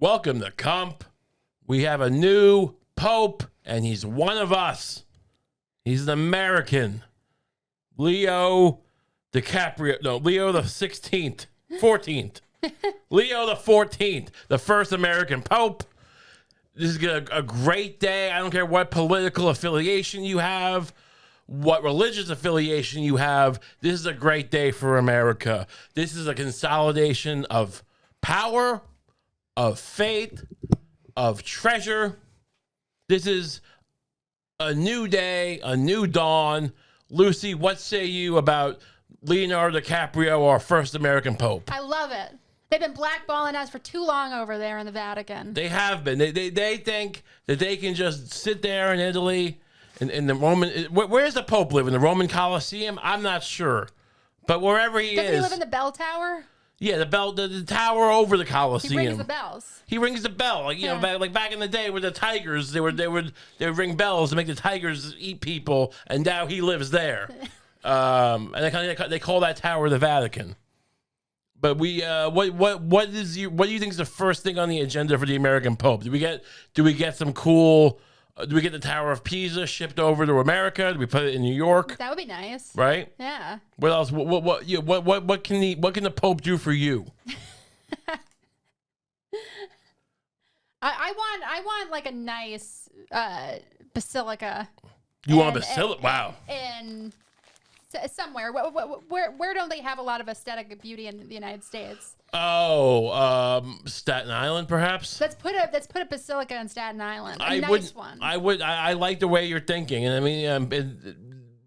Welcome to Kump. We have a new Pope, and he's one of us. He's an American. Leo the 16th, 14th. Leo the 14th, the first American Pope. This is a great day. I don't care what political affiliation you have, what religious affiliation you have. This is a great day for America. This is a consolidation of power, of faith, of treasure. This is a new day, a new dawn. Lucie, what say you about Leonardo DiCaprio, our first American Pope? I love it. They've been blackballing us for too long over there in the Vatican. They have been. They think that they can just sit there in Italy, in the Roman. Where's the Pope live? In the Roman Colosseum? I'm not sure, but wherever he Doesn't is. he live in the bell tower? Yeah, the tower over the Colosseum. He rings the bells. He rings the bell, like you know, back in the day with the tigers, they would ring bells to make the tigers eat people, and now he lives there. And they call that tower the Vatican. But what do you think is the first thing on the agenda for the American Pope? Do we get some cool? Do we get the Tower of Pisa shipped over to America? Do we put it in New York? That would be nice, right? Yeah. What else? What can the Pope do for you? I want like a nice basilica. You want a basilica? Wow. And somewhere. Where don't they have a lot of aesthetic beauty in the United States? Oh, Staten Island, perhaps. Let's put a basilica in Staten Island. A nice one. I like the way you're thinking, and I mean,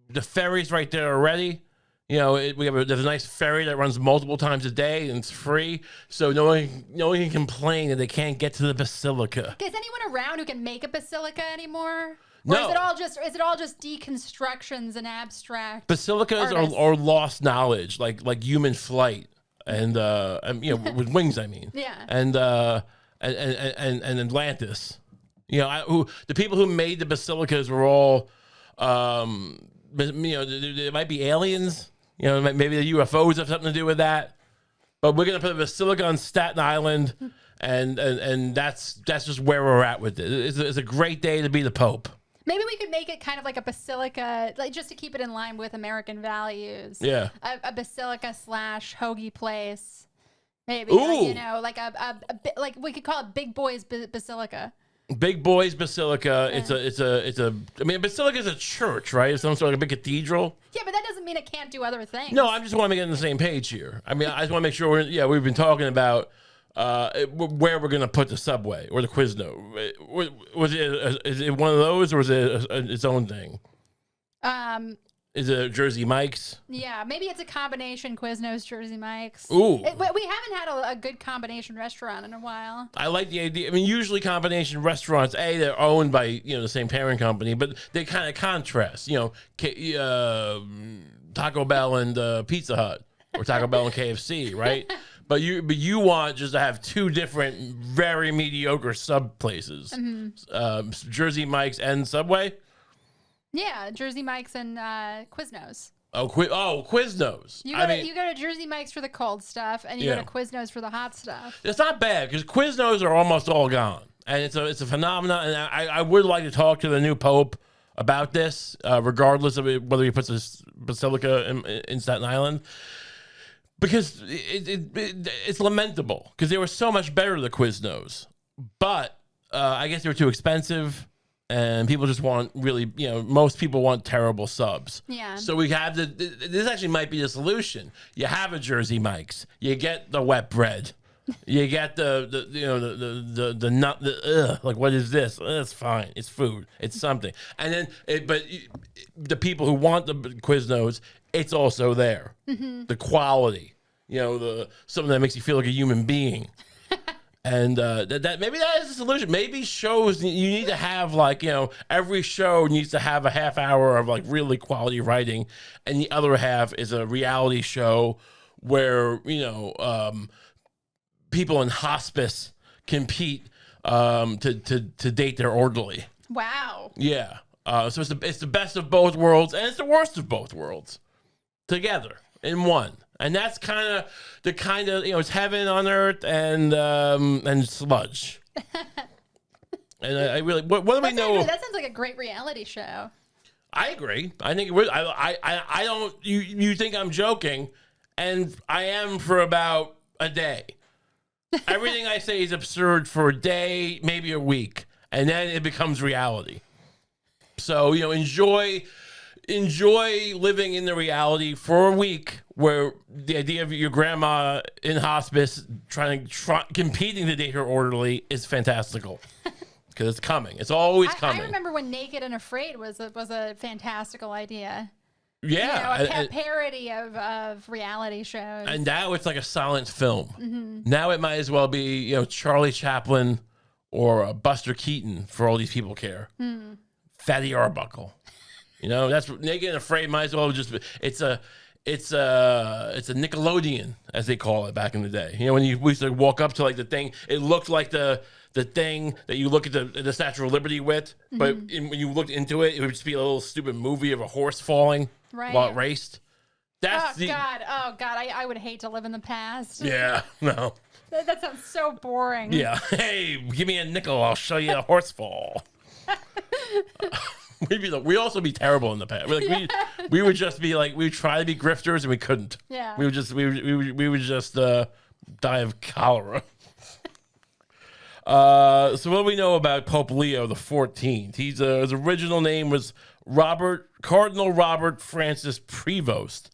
the ferry's right there already. You know, there's a nice ferry that runs multiple times a day, and it's free, so no one can complain that they can't get to the basilica. Is anyone around who can make a basilica anymore? No. Or is it all just deconstructions and abstract? Basilicas are lost knowledge, like human flight, and you know, with wings, I mean. Yeah. And Atlantis. You know, the people who made the basilicas were all, you know, there might be aliens. You know, maybe the UFOs have something to do with that. But we're gonna put a basilica on Staten Island, and that's just where we're at with it. It's a great day to be the Pope. Maybe we could make it kind of like a basilica, like just to keep it in line with American values. Yeah. A basilica / hoagie place. Maybe. Ooh. Like, you know, like we could call it Big Boy's Basilica. Big Boy's Basilica. Yeah. I mean, a basilica is a church, right? It's some sort of a big cathedral. Yeah, but that doesn't mean it can't do other things. No, I just want to get on the same page here. I mean, I just want to make sure we've been talking about where we're going to put the Subway or the Quiznos. Is it one of those, or is it its own thing? Is it Jersey Mike's? Yeah, maybe it's a combination Quiznos, Jersey Mike's. Ooh. We haven't had a good combination restaurant in a while. I like the idea. I mean, usually combination restaurants, they're owned by, you know, the same parent company, but they kind of contrast. You know, Taco Bell and Pizza Hut, or Taco Bell and KFC, right? But you want just to have two different, very mediocre sub places, Jersey Mike's and Subway. Yeah, Jersey Mike's and Quiznos. Quiznos. You go to Jersey Mike's for the cold stuff, and you go to Quiznos for the hot stuff. It's not bad because Quiznos are almost all gone, and it's a phenomenon. And I would like to talk to the new Pope about this, regardless of whether he puts a basilica in Staten Island. Because it's lamentable, because they were so much better, the Quiznos. But I guess they were too expensive, and people just want really, you know, most people want terrible subs. Yeah. So we have this actually might be the solution. You have a Jersey Mike's. You get the wet bread. You get the you know, the nut, like, what is this? It's fine. It's food. It's something. And then, but the people who want the Quiznos, it's also there. Mm-hmm. The quality, you know, something that makes you feel like a human being. And that maybe that is the solution. Maybe shows, you need to have, like, you know, every show needs to have a half hour of like really quality writing, and the other half is a reality show where, you know, people in hospice compete to date their orderly. Wow. Yeah. So it's the best of both worlds, and it's the worst of both worlds together in one. And that's kind of it's heaven on earth and sludge. And I really, what do we know? That sounds like a great reality show. I agree. I think it would. I don't. You think I'm joking, and I am for about a day. Everything I say is absurd for a day, maybe a week, and then it becomes reality. So enjoy living in the reality for a week, where the idea of your grandma in hospice competing to date her orderly is fantastical. Because it's coming. It's always coming. I remember when Naked and Afraid was a fantastical idea. Yeah. A parody of reality shows. And now it's like a silent film. Mm-hmm. Now it might as well be, Charlie Chaplin or Buster Keaton for all these people care. Fatty Arbuckle. That's Naked and Afraid might as well just be, it's a Nickelodeon, as they call it back in the day. We used to walk up to like the thing, it looked like the thing that you look at the Statue of Liberty with, but when you looked into it, it would just be a little stupid movie of a horse falling while it raced. God, I would hate to live in the past. Yeah, no. That sounds so boring. Yeah, hey, give me a nickel, I'll show you a horse fall. We'd also be terrible in the past. We would just be like, we would try to be grifters and we couldn't. Yeah. We would just die of cholera. So what do we know about Pope Leo the 14th? His original name was Cardinal Robert Francis Prevost.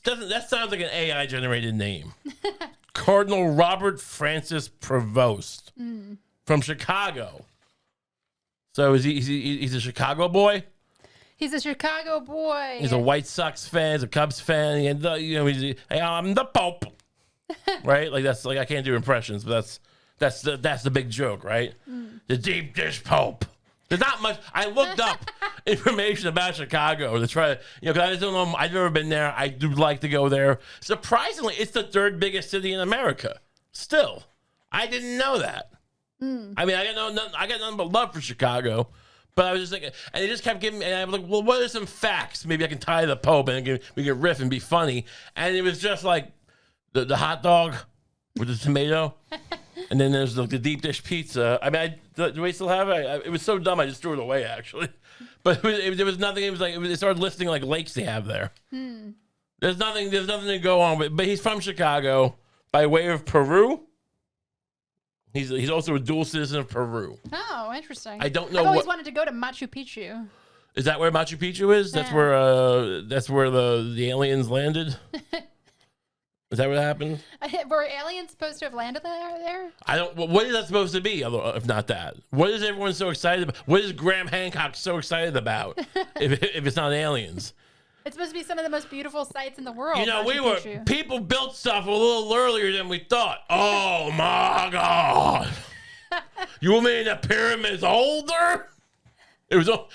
That sounds like an AI generated name. Cardinal Robert Francis Prevost from Chicago. So he's a Chicago boy? He's a Chicago boy. He's a White Sox fan, he's a Cubs fan, and hey, I'm the Pope. Right? That's I can't do impressions, but that's the big joke, right? The deep dish Pope. There's not much. I looked up information about Chicago to try to, because I just don't know. I've never been there. I do like to go there. Surprisingly, it's the third biggest city in America. Still, I didn't know that. I mean, I got nothing but love for Chicago, but I was just thinking, and they just kept giving me, and I was like, well, what are some facts? Maybe I can tie to the Pope, and we can riff and be funny. And it was just like the hot dog with the tomato. And then there's the deep dish pizza. I mean, do we still have it? It was so dumb, I just threw it away, actually. But there was nothing. It was like they started listing like lakes they have there. There's nothing to go on with. But he's from Chicago by way of Peru. He's also a dual citizen of Peru. Oh, interesting. I don't know. I've always wanted to go to Machu Picchu. Is that where Machu Picchu is? That's where the aliens landed. Is that what happened? Were aliens supposed to have landed there? I don't. What is that supposed to be? If not that, what is everyone so excited about? What is Graham Hancock so excited about? if it's not aliens, it's supposed to be some of the most beautiful sights in the world. People built stuff a little earlier than we thought. Oh my God! You mean the pyramids older? I thought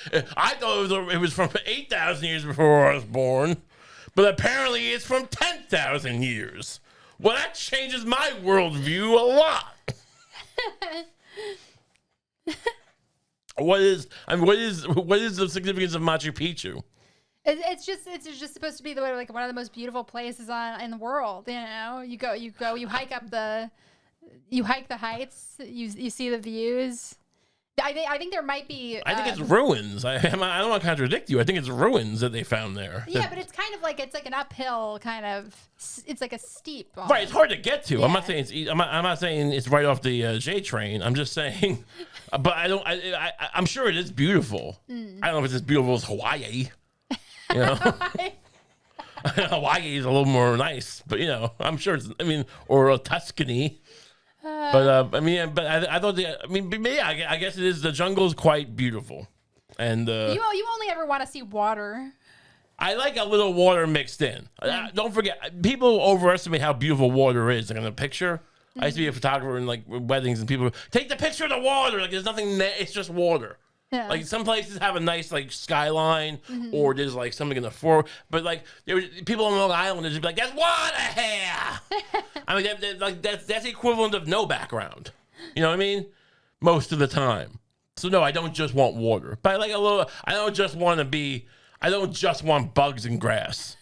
it was from 8,000 years before I was born. But apparently it's from 10,000 years. Well, that changes my worldview a lot. What is the significance of Machu Picchu? It's just supposed to be one of the most beautiful places in the world. You hike the heights, you see the views. I think there might be. I think it's ruins. I don't want to contradict you. I think it's ruins that they found there. Yeah, but it's kind of like an uphill kind of. It's like a steep. Almost. Right, it's hard to get to. Yeah. I'm not saying I'm not saying it's right off the J train. I'm just saying, but I'm sure it is beautiful. I don't know if it's as beautiful as Hawaii. Hawaii is a little more nice, but I'm sure it's. Or Tuscany. But I thought I guess it is. The jungle is quite beautiful, and you only ever want to see water. I like a little water mixed in. Don't forget, people overestimate how beautiful water is. Like in the picture, I used to be a photographer in like weddings, and people take the picture of the water. Like there's nothing there. It's just water. Yeah. Like some places have a nice like skyline, or there's like something in the forest. But like people on Long Island, they're just be like, "There's water here." I mean, that's the equivalent of no background. You know what I mean? Most of the time. So no, I don't just want water, but I like a little. I don't just want bugs and grass.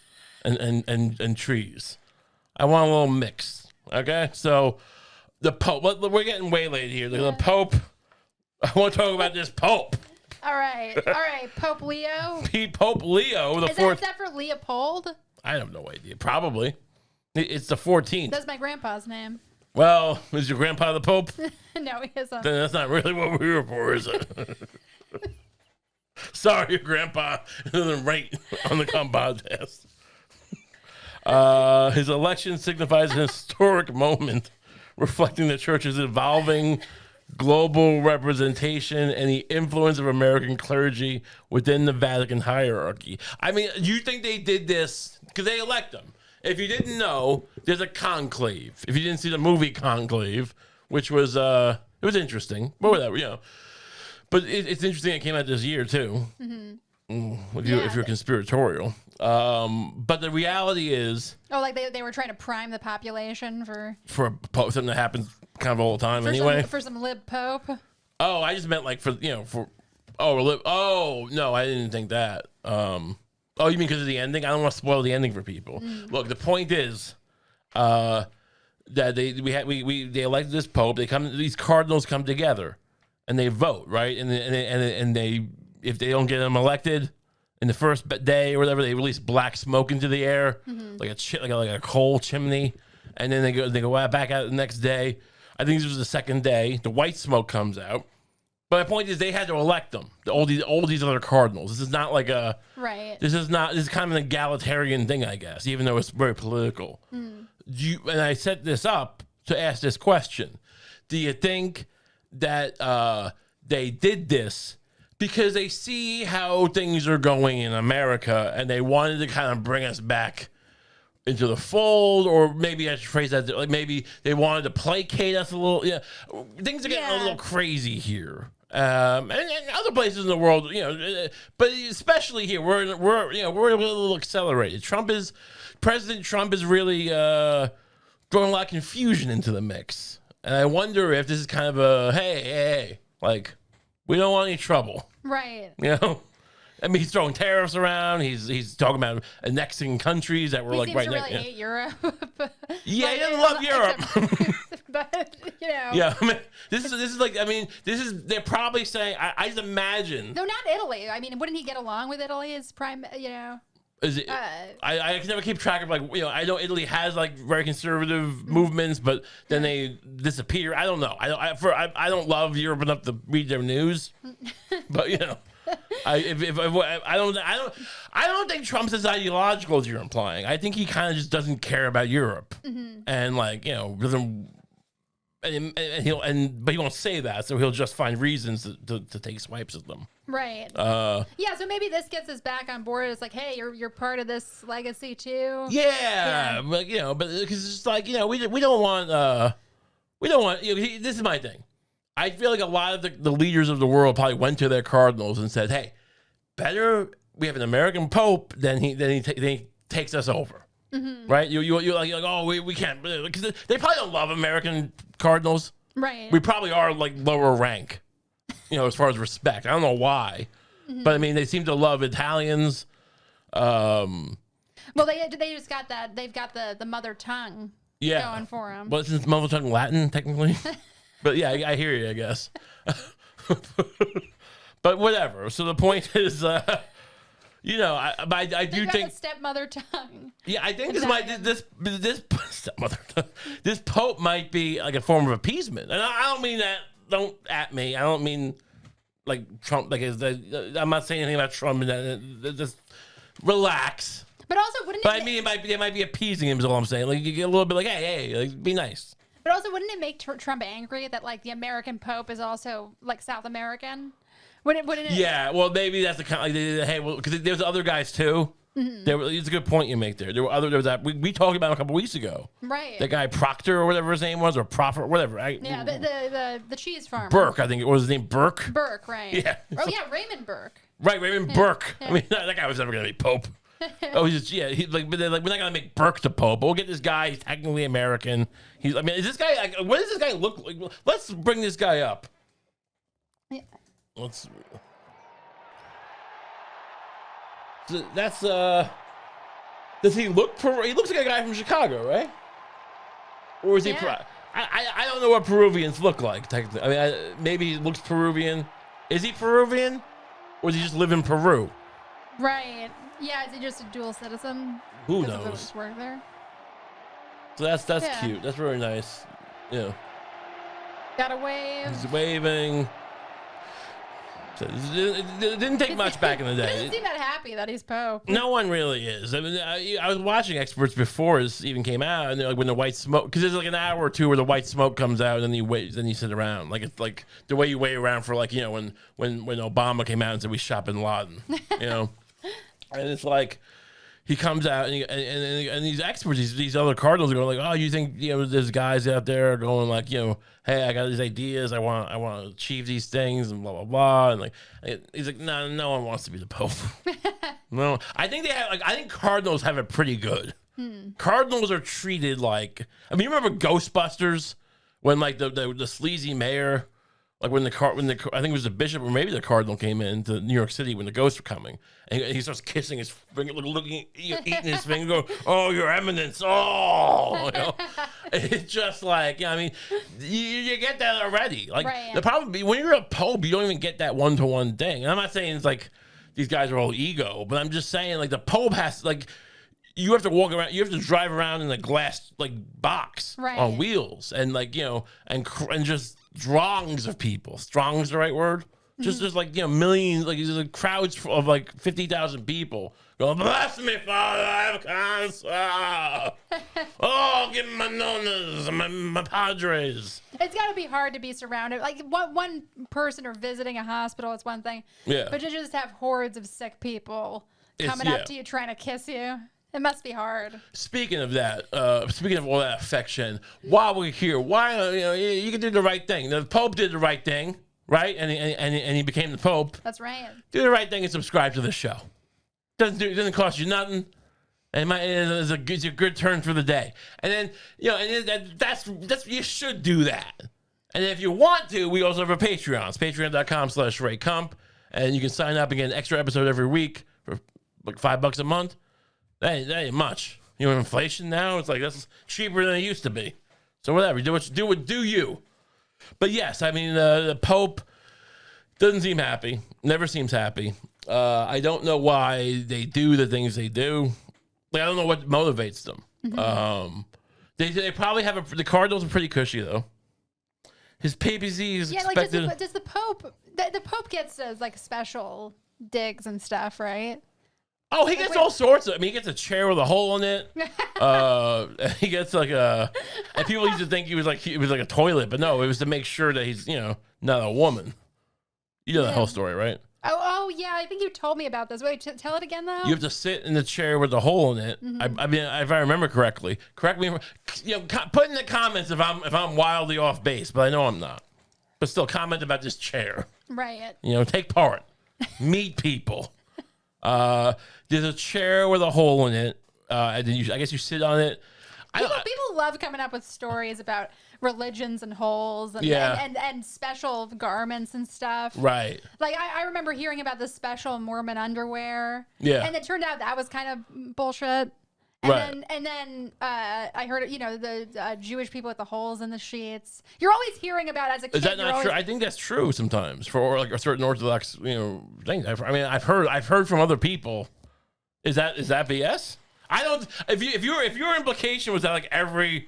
and trees. I want a little mix. Okay, so the Pope. We're getting way late here. The Pope. I want to talk about this Pope. All right. Pope Leo. Pope Leo the fourth. Is that for Leopold? I have no idea. Probably. It's the 14th. That's my grandpa's name. Well, is your grandpa the Pope? No, he isn't. Then that's not really what we were for, is it? Sorry, your grandpa isn't right on the Kump podcast. His election signifies an historic moment reflecting the church's evolving global representation and the influence of American clergy within the Vatican hierarchy. I mean, you think they did this because they elect them? If you didn't know, there's a conclave. If you didn't see the movie Conclave, which was it was interesting, but whatever, But it's interesting it came out this year too. If you're conspiratorial. But the reality is, like they were trying to prime the population for something that happens kind of all the time anyway. For some lib pope. Oh, I just meant like no, I didn't think that. Oh, you mean because of the ending? I don't want to spoil the ending for people. Look, the point is, that they elected this pope. These cardinals come together, and they vote, right? And they if they don't get them elected in the first day or whatever, they release black smoke into the air, like a coal chimney, and then they go back out the next day. I think this was the second day. The white smoke comes out. But my point is, they had to elect them. All these other cardinals. This is not like a right. This is kind of an egalitarian thing, I guess, even though it's very political. And I set this up to ask this question: do you think that they did this because they see how things are going in America and they wanted to kind of bring us back into the fold, or maybe I should phrase that like maybe they wanted to placate us a little? Things are getting a little crazy here. And other places in the world, but especially here, we're a little accelerated. President Trump is really throwing a lot of confusion into the mix, and I wonder if this is kind of a hey, like we don't want any trouble, right? I mean, he's throwing tariffs around. He's talking about annexing countries that were he like right next. He next. Hate Europe. Yeah, he doesn't love Europe. But Yeah, I mean, this is like, I mean, they're probably saying. I just imagine. No, not Italy. I mean, wouldn't he get along with Italy as prime? Is it? I can never keep track of I know Italy has like very conservative movements, but then they disappear. I don't know. I don't love Europe enough to read their news, but I don't think Trump's as ideological as you're implying. I think he kind of just doesn't care about Europe, and doesn't. But he won't say that, so he'll just find reasons to take swipes at them. Right. Yeah. So maybe this gets us back on board. It's like, hey, you're part of this legacy too. Yeah. But because it's just like we don't want this is my thing. I feel like a lot of the leaders of the world probably went to their cardinals and said, hey, better we have an American pope than he takes us over. Right? You're like, oh, we can't, because they probably don't love American cardinals. Right. We probably are like lower rank, as far as respect. I don't know why, but I mean, they seem to love Italians. Well, they just got that. They've got the mother tongue going for them. Well, since mother tongue Latin technically, but yeah, I hear you, I guess. But whatever. So the point is, I do think stepmother tongue. Yeah, I think this stepmother tongue, this pope might be like a form of appeasement, and I don't mean that. Don't at me. I don't mean like Trump. I'm not saying anything about Trump. Just relax. But also, wouldn't it? But I mean, they might be appeasing him. Is all I'm saying. Like you get a little bit like, hey, like be nice. But also, wouldn't it make Trump angry that like the American Pope is also like South American? Wouldn't it? Yeah, well, maybe that's the kind. Hey, well, because there's other guys too. It's a good point you make there. There was that we talked about a couple weeks ago. Right. That guy Proctor or whatever his name was, or Prophet, whatever. The cheese farmer. Burke, I think it was his name. Burke. Burke, right? Yeah. Oh yeah, Raymond Burke. Right, Raymond Burke. Yeah. I mean, that guy was never gonna be Pope. But they're like, we're not gonna make Burke the Pope. But we'll get this guy. He's technically American. Is this guy like? What does this guy look like? Let's bring this guy up. Yeah. Let's. So that's Does he look he looks like a guy from Chicago, right? Or is he? Yeah. I don't know what Peruvians look like. Technically, I mean, maybe he looks Peruvian. Is he Peruvian, or does he just live in Peru? Right. Yeah. Is he just a dual citizen? Who Because of knows? his work there. So that's Yeah. cute. That's really nice. Yeah. Got a wave. He's waving. So it didn't take much back in the He day. doesn't seem that happy that he's Pope. No one really is. I mean, I was watching experts before this even came out, and they're like, when the white smoke, because there's like an hour or two where the white smoke comes out, and then you wait, then you sit around, like it's like the way you wait around for like when Obama came out and said we shot Bin Laden, and it's like. He comes out and these experts, these other cardinals are going like, oh, you think there's guys out there going like, hey, I got these ideas, I want to achieve these things and blah blah blah, and like he's like, no one wants to be the Pope. No, I think I think cardinals have it pretty good. Cardinals are treated like, I mean, you remember Ghostbusters when like the sleazy mayor. Like when I think it was the bishop or maybe the cardinal came into New York City when the ghosts were coming, and he starts kissing his finger, looking, eating his finger, go, oh, your eminence, oh, it's just like, I mean, you get that already. Like right. the problem be when you're a pope, you don't even get that one-to-one thing. And I'm not saying it's like these guys are all ego, but I'm just saying like the pope has like. You have to walk around. You have to drive around in a glass like box on wheels, and like and just throngs of people. Strong's the right word. Just like millions, like there's like crowds of like 50,000 people going, bless me, Father, I have cancer. Oh, give me my nonas, my padres. It's got to be hard to be surrounded. Like one person or visiting a hospital is one thing. Yeah. But to just have hordes of sick people coming up to you trying to kiss you. It must be hard. Speaking of that, speaking of all that affection, while we're here, why you can do the right thing. The Pope did the right thing, right? And he became the Pope. That's right. Do the right thing and subscribe to the show. Doesn't cost you nothing, and it's a good turn for the day. And then that's you should do that. And if you want to, we also have a Patreon. It's patreon.com/Ray Kump, and you can sign up and get an extra episode every week for like $5 a month. That ain't much. Inflation now, it's like that's cheaper than it used to be. So whatever, do you. But yes, I mean the Pope doesn't seem happy. Never seems happy. I don't know why they do the things they do. Like I don't know what motivates them. Mm-hmm. They probably have the Cardinals are pretty cushy though. His papacy is expected. Like does the Pope? The Pope gets like special digs and stuff, right? Oh, he gets all sorts of. I mean, he gets a chair with a hole in it. He gets like and people used to think it was like a toilet, but no, it was to make sure that he's not a woman. You know the whole story, right? Oh yeah, I think you told me about this. Wait, tell it again though. You have to sit in the chair with the hole in it. Mm-hmm. I mean, if I remember correctly, correct me. Put in the comments if I'm wildly off base, but I know I'm not. But still, comment about this chair. Right. Take part, meet people. There's a chair with a hole in it, and then I guess you sit on it. People love coming up with stories about religions and holes and special garments and stuff. Right. Like I remember hearing about the special Mormon underwear. Yeah. And it turned out that was kind of bullshit. And then I heard the Jewish people with the holes in the sheets. You're always hearing about as a kid. Is that not true? I think that's true sometimes for like a certain Orthodox things. I've heard from other people. Is that BS? I don't. If your implication was that like every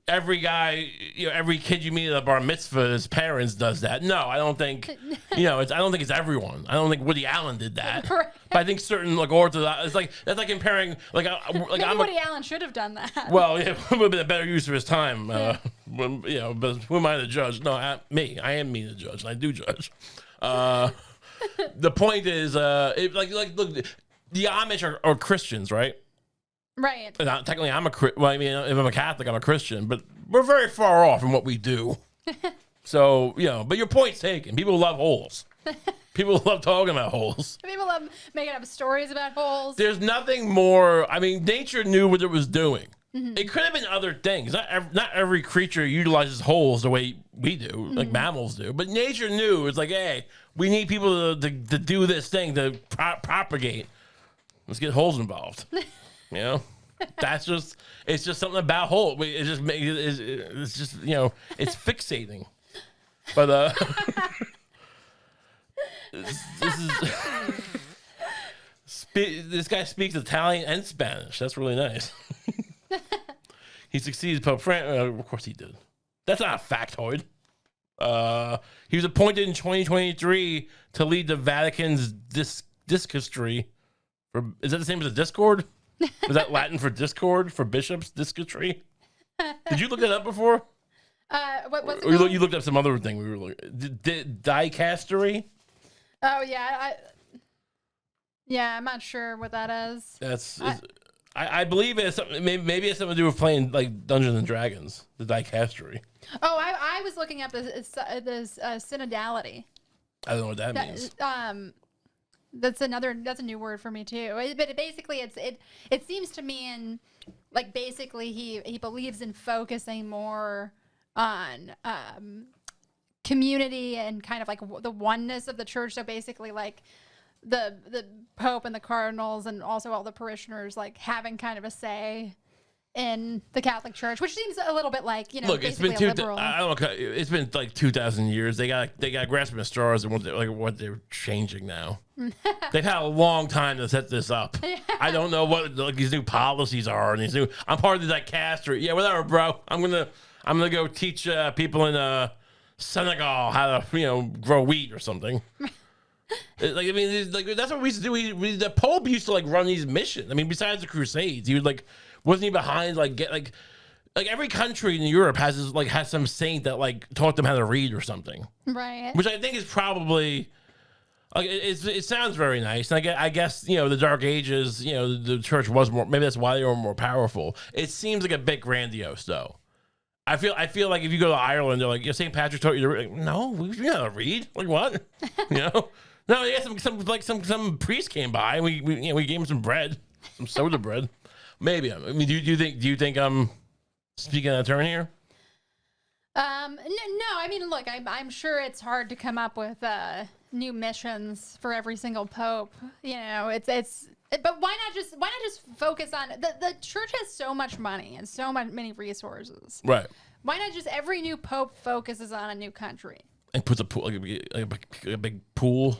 guy, every kid you meet at a bar mitzvah, his parents does that. No, I don't think. I don't think it's everyone. I don't think Woody Allen did that. Right. But I think certain like Orthodox. It's like that's like comparing like maybe Woody Allen should have done that. Well, yeah, would have been a better use of his time. But who am I to judge? No, I am me the judge. And I do judge. The point is, look. The Amish are Christians, right? Right. Technically, if I'm a Catholic, I'm a Christian, but we're very far off in what we do. So, but your point's taken. People love holes. People love talking about holes. People love making up stories about holes. There's nothing more. I mean, nature knew what it was doing. Mm-hmm. It could have been other things. Not every creature utilizes holes the way we do, like mammals do. But nature knew. It's like, hey, we need people to do this thing to propagate. Let's get holes involved. That's just, it's just something about Holt. It's just, it's fixating. But this guy speaks Italian and Spanish. That's really nice. He succeeds Pope Francis. Of course he did. That's not a factoid. He was appointed in 2023 to lead the Vatican's discistry. Is that the same as a Discord? Is that Latin for Discord for bishops? Discistry? Did you look that up before? What's it Or called? you looked up some other thing we were looking. Dicastery? Oh yeah, I'm not sure what that is. I believe it has something. Maybe it's something to do with playing like Dungeons and Dragons. The dicastery. Oh, I was looking up this synodality. I don't know what that means. That's a new word for me too. But basically, it seems to mean like basically he believes in focusing more on community and kind of like the oneness of the church. So basically, like the Pope and the cardinals and also all the parishioners like having kind of a say in the Catholic Church, which seems a little bit like, look, it's been it's been like 2,000 years. They got grasping at straws and what they're changing now. They've had a long time to set this up. I don't know what like these new policies are and these new. I'm part of the dicastery. Yeah, whatever, bro. I'm gonna go teach people in Senegal how to grow wheat or something. Like I mean, like that's what we used to do. The Pope used to like run these missions. I mean, besides the Crusades, he would like wasn't he behind like get like every country in Europe has some saint that like taught them how to read or something, right? Which I think is probably like it sounds very nice. And I guess the Dark Ages, the church was more. Maybe that's why they were more powerful. It seems like a bit grandiose though. I feel like if you go to Ireland, they're like, St. Patrick taught you to read. Like, no, we know how to read. Like what? No, yeah, some priest came by and we gave him some bread, some soda bread. Maybe. I mean, do you think I'm speaking out of turn here? No. I mean, look, I'm sure it's hard to come up with new missions for every single pope. But why not just focus on the church has so much money and so many resources. Right. Why not just every new pope focuses on a new country? And puts a pool, like a big pool.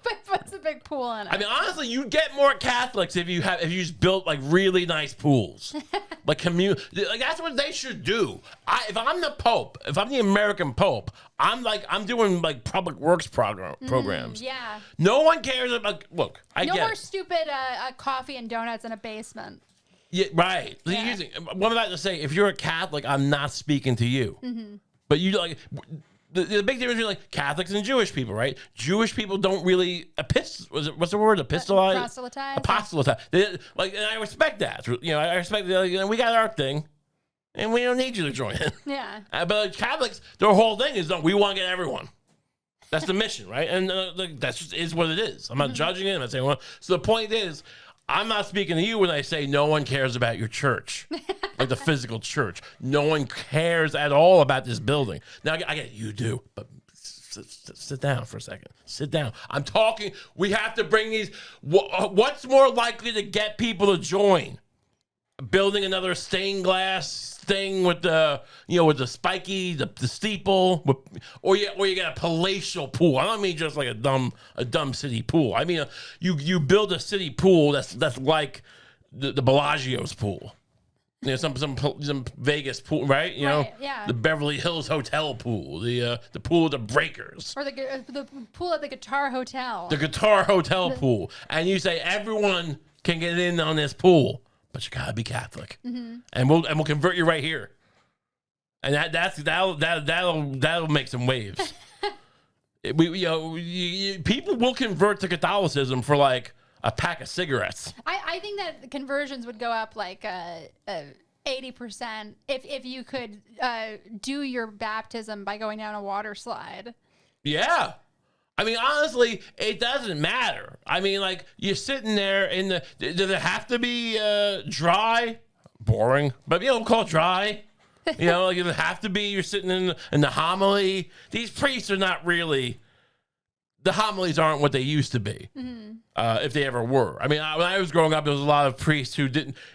But puts a big pool in it. I mean, honestly, you get more Catholics if you just built like really nice pools, like like that's what they should do. If I'm the Pope, if I'm the American Pope, I'm doing like public works programs. Yeah. No one cares about. Look, no more stupid coffee and donuts in a basement. Yeah, right. Yeah. What I'm about to say, if you're a Catholic, I'm not speaking to you. Mm-hmm. But you like. The big difference between like Catholics and Jewish people, right? Jewish people don't really what's the word? Epistolize? Apostolize. And I respect that. I respect we got our thing, and we don't need you to join in. Yeah. But like, Catholics, their whole thing is we want to get everyone. That's the mission, right? And that's just is what it is. I'm not judging it. I'm not saying well. So the point is, I'm not speaking to you when I say no one cares about your church, like the physical church. No one cares at all about this building. Now, I get you do, but sit down for a second. Sit down. I'm talking. We have to bring these. What's more likely to get people to join? Building another stained glass thing with the with the spiky the steeple, or you got a palatial pool. I don't mean just like a dumb city pool. I mean you build a city pool that's like the Bellagio's pool. Some Vegas pool, right? Yeah. The Beverly Hills Hotel pool, the pool of the Breakers, or the pool at the Guitar Hotel. The Guitar Hotel pool, and you say everyone can get in on this pool. But you gotta be Catholic, and we'll convert you right here, and that'll make some waves. People will convert to Catholicism for like a pack of cigarettes. I think that the conversions would go up like 80% if you could do your baptism by going down a water slide. Yeah. I mean, honestly, it doesn't matter. I mean, like, you're sitting there does it have to be dry? Boring. But, we'll call it dry. Like, does it have to be you're sitting in the homily? These priests are not really the homilies aren't what they used to be, if they ever were. I mean, when I was growing up, there was a lot of priests who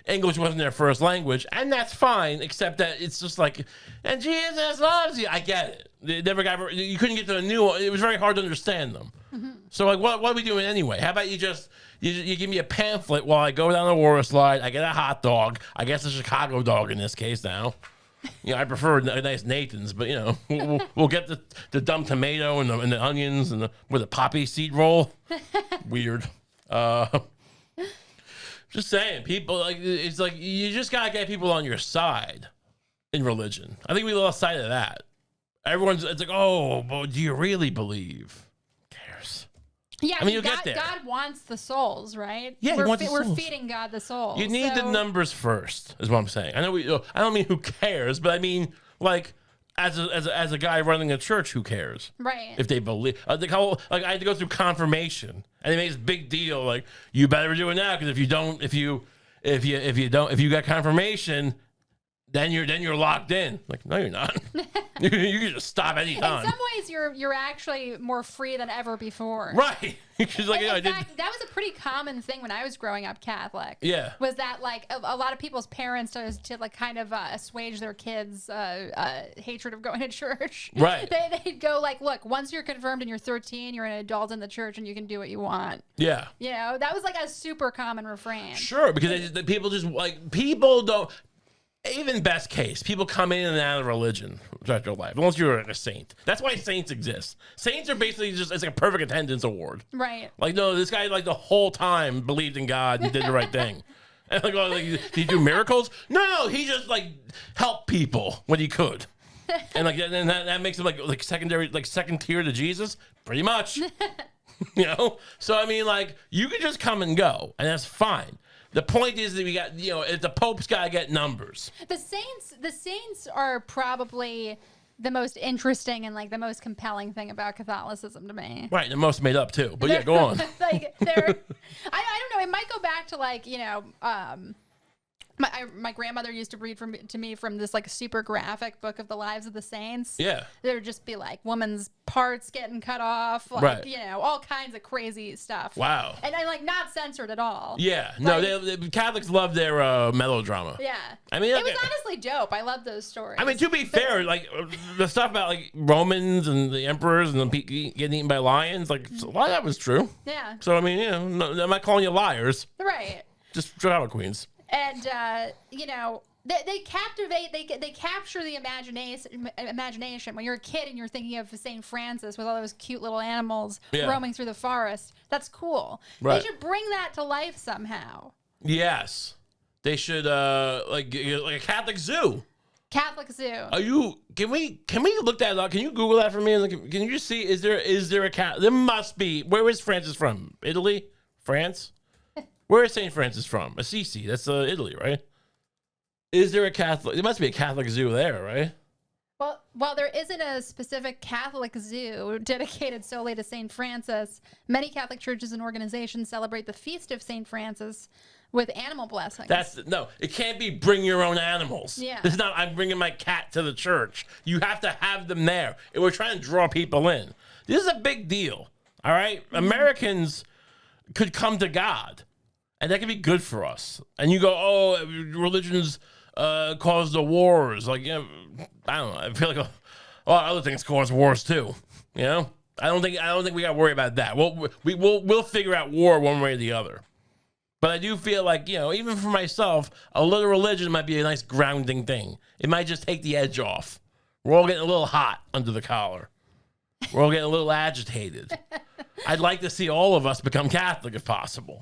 English wasn't their first language, and that's fine, except that it's just like, and Jesus loves you. I get it. They never got. You couldn't get to the new one. It was very hard to understand them. So like, what are we doing anyway? How about you just you give me a pamphlet while I go down the water slide? I get a hot dog. I guess a Chicago dog in this case now. I prefer a nice Nathan's, but we'll get the dumb tomato and the onions and with a poppy seed roll. Weird. Just saying, people it's like you just gotta get people on your side in religion. I think we lost sight of that. It's like, oh, but do you really believe? Who cares? Yeah, I mean, you'll get there. God wants the souls, right? Yeah, we're souls. feeding God the souls. You need the numbers first, is what I'm saying. I know I don't mean who cares, but I mean like as a guy running a church, who cares? Right. If they believe, I had to go through confirmation, and they made this big deal like you better do it now because if you got confirmation, then you're locked in. Like, no, you're not. You can just stop anytime. In some ways, you're actually more free than ever before. Right. Because like, in fact, that was a pretty common thing when I was growing up Catholic. Yeah. Was that like a lot of people's parents to like kind of assuage their kids' hatred of going to church. Right. They'd go like, look, once you're confirmed and you're 13, you're an adult in the church and you can do what you want. Yeah. That was like a super common refrain. Sure, because people just like people don't. Even best case, people come in and out of religion throughout their life, unless you're a saint. That's why saints exist. Saints are basically it's like a perfect attendance award. Right. Like, no, this guy like the whole time believed in God and did the right thing. And like, oh, did he do miracles? No, he just like helped people when he could. And like, and that makes him like secondary, like second tier to Jesus, pretty much. So I mean, like, you could just come and go, and that's fine. The point is that we got, the Pope's got to get numbers. The saints are probably the most interesting and like the most compelling thing about Catholicism to me. Right, the most made up too. But yeah, go on. Like I don't know. It might go back to like my grandmother used to read to me from this like super graphic book of the lives of the saints. Yeah. There would just be like women's parts getting cut off, like, right. All kinds of crazy stuff. Wow. And I like not censored at all. Yeah. No, the Catholics love their melodrama. Yeah. I mean, it was honestly dope. I love those stories. I mean, to be fair, like the stuff about like Romans and the emperors and the getting eaten by lions, like a lot of that was true. Yeah. So I mean, I'm not calling you liars. Right. Just drama queens. And they captivate. They capture the imagination. When you're a kid and you're thinking of St. Francis with all those cute little animals roaming through the forest, that's cool. Right. They should bring that to life somehow. Yes, they should. Like a Catholic zoo. Catholic zoo. Can we look that up? Can you Google that for me? Can you just see? Is there a cat? There must be. Where is Francis from? Italy? France? Where is St. Francis from? Assisi. That's Italy, right? Is there a Catholic? There must be a Catholic zoo there, right? Well, while there isn't a specific Catholic zoo dedicated solely to St. Francis, many Catholic churches and organizations celebrate the feast of St. Francis with animal blessings. No, it can't be bring your own animals. Yeah. It's not I'm bringing my cat to the church. You have to have them there. And we're trying to draw people in. This is a big deal, all right? Mm-hmm. Americans could come to God. And that can be good for us. And you go, oh, religions cause the wars. Like, I don't know. I feel like a lot of other things cause wars too. I don't think we got to worry about that. We'll figure out war one way or the other. But I do feel like, even for myself, a little religion might be a nice grounding thing. It might just take the edge off. We're all getting a little hot under the collar. We're all getting a little agitated. I'd like to see all of us become Catholic if possible.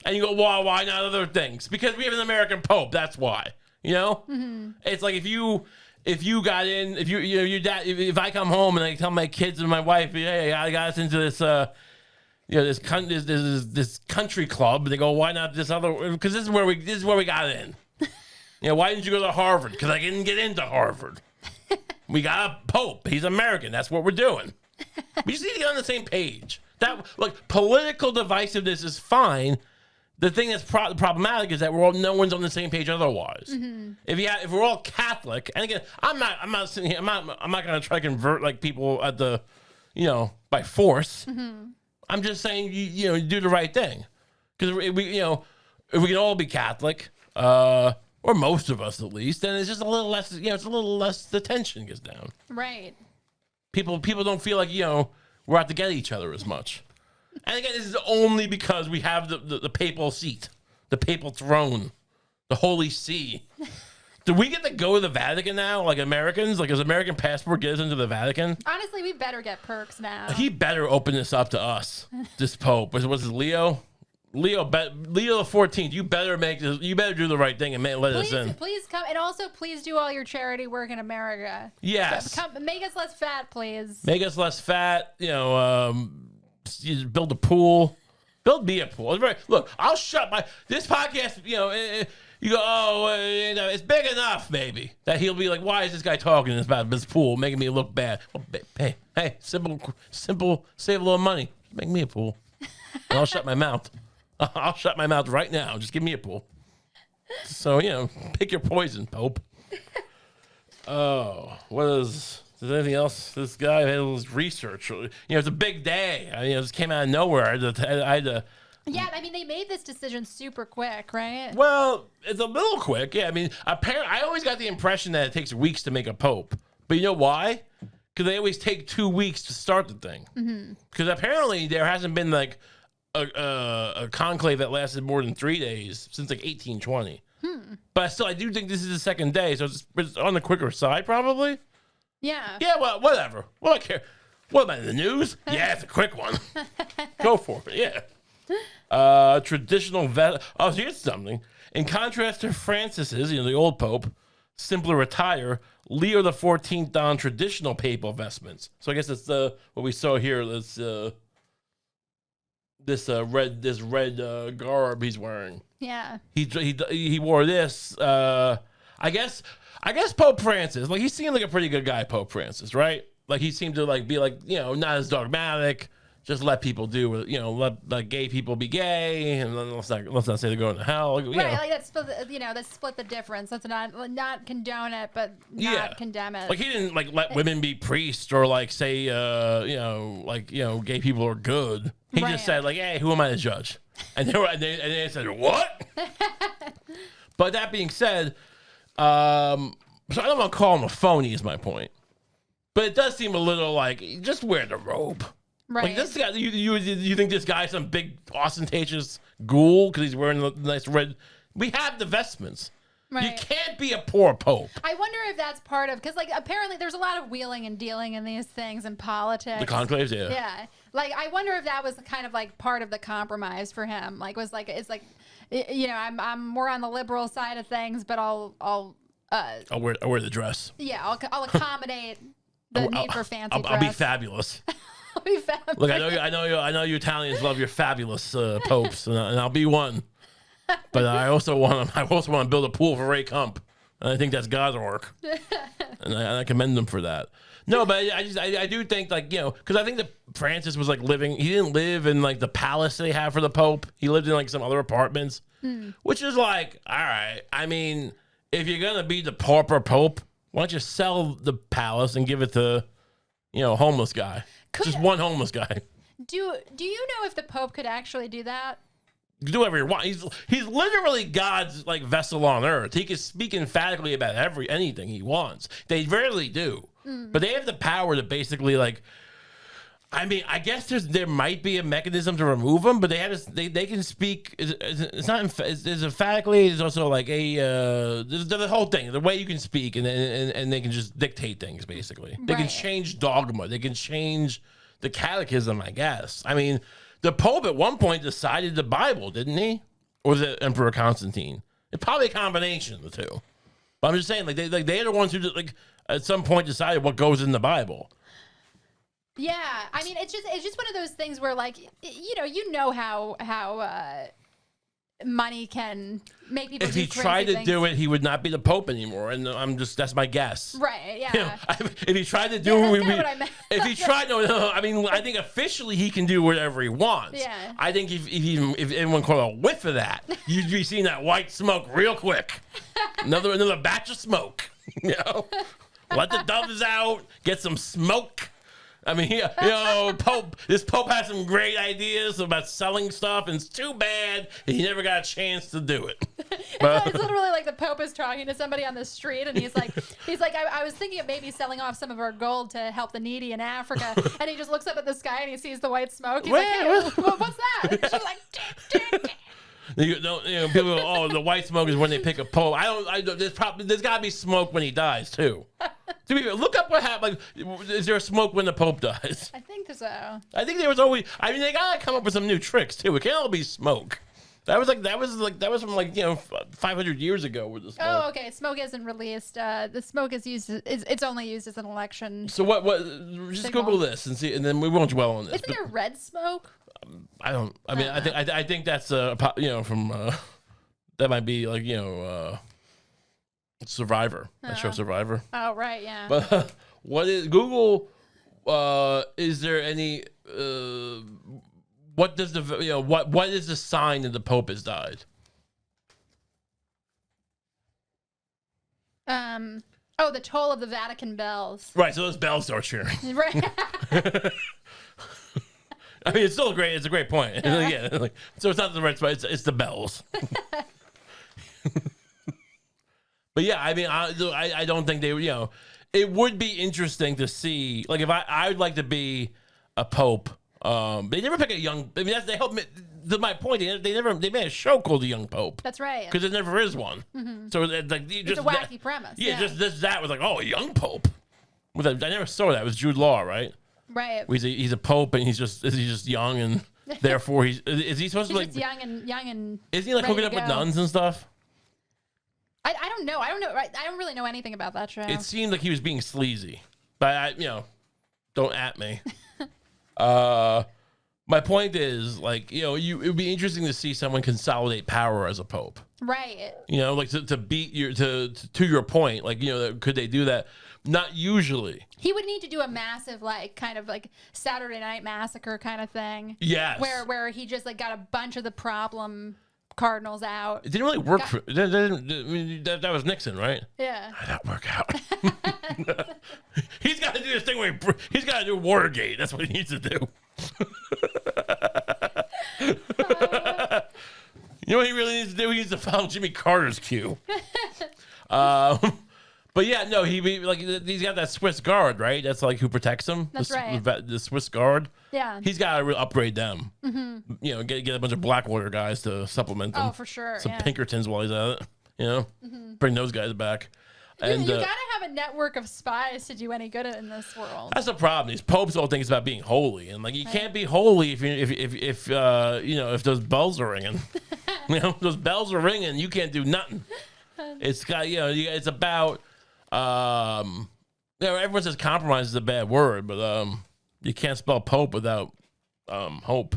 And you go, why not other things? Because we have an American Pope. That's why. Mm-hmm. It's like if you got in, your dad, if I come home and I tell my kids and my wife, hey, I got us into this, this country club. They go, why not this other? Because this is where we got in. Why didn't you go to Harvard? Because I didn't get into Harvard. We got a Pope. He's American. That's what we're doing. We just need to get on the same page. Political divisiveness is fine. The thing that's problematic is that no one's on the same page otherwise. Mm-hmm. If we're all Catholic, and again, I'm not sitting here. I'm not going to try to convert like people at the, by force. I'm just saying, you do the right thing. Because if we can all be Catholic, or most of us at least, then it's just a little less, it's a little less, the tension gets down. Right. People don't feel like, we're out to get each other as much. And again, this is only because we have the papal seat, the papal throne, the Holy See. Do we get to go to the Vatican now, like Americans? Like, does American passport get us into the Vatican? Honestly, we better get perks now. He better open this up to us, this Pope. Was it Leo? Leo the 14th. You better make this. You better do the right thing and let us in. Please come, and also please do all your charity work in America. Yes. Make us less fat, please. Make us less fat. Build a pool. Build me a pool. Look, I'll shut this podcast. You go, it's big enough, maybe, that he'll be like, why is this guy talking about this pool, making me look bad? Well, hey, simple, save a little money. Make me a pool, and I'll shut my mouth. I'll shut my mouth right now. Just give me a pool. So, pick your poison, Pope. Oh, is there anything else? This guy had his research. It's a big day. It just came out of nowhere. I had to. Yeah, I mean, they made this decision super quick, right? Well, it's a little quick. Yeah, I mean, apparently, I always got the impression that it takes weeks to make a pope. But you know why? Because they always take 2 weeks to start the thing. Because apparently there hasn't been like a conclave that lasted more than 3 days since like 1820. But still, I do think this is the second day, so it's on the quicker side, probably. Yeah. Yeah, well, whatever. What do I care? What, am I in the news? Yeah, it's a quick one. Go for it, yeah. Traditional so here's something. In contrast to Francis's, the old pope, simply retire, Leo the 14th donned traditional papal vestments. So I guess it's what we saw here. This red garb he's wearing. Yeah. He wore this. I guess Pope Francis, like, he seemed like a pretty good guy, Pope Francis, right? Like, he seemed to be not as dogmatic. Just let people do, let gay people be gay, and let's not say they're going to hell. Right, like that's split the difference. Let's not condone it, but not condemn it. Like, he didn't let women be priests or say gay people are good. He just said hey, who am I to judge? And they said what? But that being said, so I don't want to call him a phony. Is my point, but it does seem a little just wear the robe. Right. Like, this guy, you think this guy's some big ostentatious ghoul because he's wearing the nice red? We have the vestments. Right. You can't be a poor pope. I wonder if that's part of, because apparently there's a lot of wheeling and dealing in these things in politics. The conclaves, yeah. Yeah. I wonder if that was kind of part of the compromise for him. I'm more on the liberal side of things, but I'll wear the dress. Yeah, I'll accommodate the need for fancy dress. I'll be fabulous. Look, I know you Italians love your fabulous popes, and I'll be one. But I also want to build a pool for Ray Kump, and I think that's God's work, and I commend them for that. No, but I do think because I think that Francis was living. He didn't live in the palace they have for the Pope. He lived in some other apartments, which is all right. I mean, if you're gonna be the pauper Pope, why don't you sell the palace and give it to homeless guy? Just one homeless guy. Do you know if the Pope could actually do that? Do whatever he wants. He's literally God's vessel on earth. He can speak emphatically about anything he wants. They rarely do, but they have the power to basically I mean, I guess there might be a mechanism to remove them, but they can speak. It's not it's emphatically. It's also there's the whole thing, the way you can speak, and they can just dictate things. Basically, they can change dogma. They can change the catechism. I guess. I mean, the Pope at one point decided the Bible, didn't he? Or was it Emperor Constantine? It's probably a combination of the two. But I'm just saying, they're the ones who at some point decided what goes in the Bible. Yeah, I mean, it's just one of those things where how money can make people. If he tried to do it, he would not be the Pope anymore, and that's my guess. Right? Yeah. If he tried to do it, if he tried, no. I mean, I think officially he can do whatever he wants. Yeah. I think if anyone caught a whiff of that, you'd be seeing that white smoke real quick. Another batch of smoke. Let the doves out, get some smoke. I mean, this Pope has some great ideas about selling stuff, and it's too bad he never got a chance to do it. It's literally like the Pope is talking to somebody on the street, and he's like, I was thinking of maybe selling off some of our gold to help the needy in Africa, and he just looks up at the sky and he sees the white smoke. He's like, hey, what's that? And she's like, people go, oh, the white smoke is when they pick a Pope. There's got to be smoke when he dies too. Look up what happened. Like, is there smoke when the Pope dies? I think so. I think there was always. I mean, they gotta come up with some new tricks too. It can't all be smoke. That was from 500 years ago with the smoke. Oh, okay. Smoke isn't released. The smoke is used. It's only used as an election. So what? Just signal. Google this and see, and then we won't dwell on this. Isn't there red smoke? I don't. I mean, I think that's from that might be like Survivor. That show Survivor. Oh right, yeah. But what is Google? Is there any? What does what is the sign that the Pope has died? Oh, the toll of the Vatican bells. Right, so those bells start cheering. Right. I mean, it's still great. It's a great point. Yeah, so it's not the red spot. It's the bells. But yeah, I mean, I don't think they would. It would be interesting to see. Like, if I would like to be a pope. They never pick a young. I mean, they help me. My point. They made a show called The Young Pope. That's right. Because there never is one. Mm-hmm. So it's like it's a wacky premise. Yeah, just that was like, oh, a young pope. I never saw that. It was Jude Law, right? Right. He's a pope, and he's just young, and therefore is he supposed to like young and is he like hooking up with nuns and stuff? I don't know. I don't really know anything about that show. It seemed like he was being sleazy, but don't at me. My point is, like, it would be interesting to see someone consolidate power as a pope, right? Like to beat to your point, like could they do that? Not usually. He would need to do a massive, kind of Saturday Night Massacre kind of thing. Yes. Where he just got a bunch of the problem cardinals out. It didn't really work for that was Nixon, right? Yeah. How did that work out? He's got to do this thing where he's got to do Watergate. That's what he needs to do. You know what he really needs to do? He needs to follow Jimmy Carter's cue. But yeah, no, he's got that Swiss guard, right? That's like who protects him. That's right. The Swiss guard. Yeah. He's got to upgrade them. Mm-hmm. Get a bunch of Blackwater guys to supplement them. Oh, for sure. Some Pinkertons while he's at it. Mm-hmm. Bring those guys back. And you gotta have a network of spies to do any good in this world. That's the problem. These popes all think it's about being holy, and you can't be holy if those bells are ringing. Those bells are ringing, you can't do nothing. It's got it's about everyone says compromise is a bad word, but you can't spell pope without hope.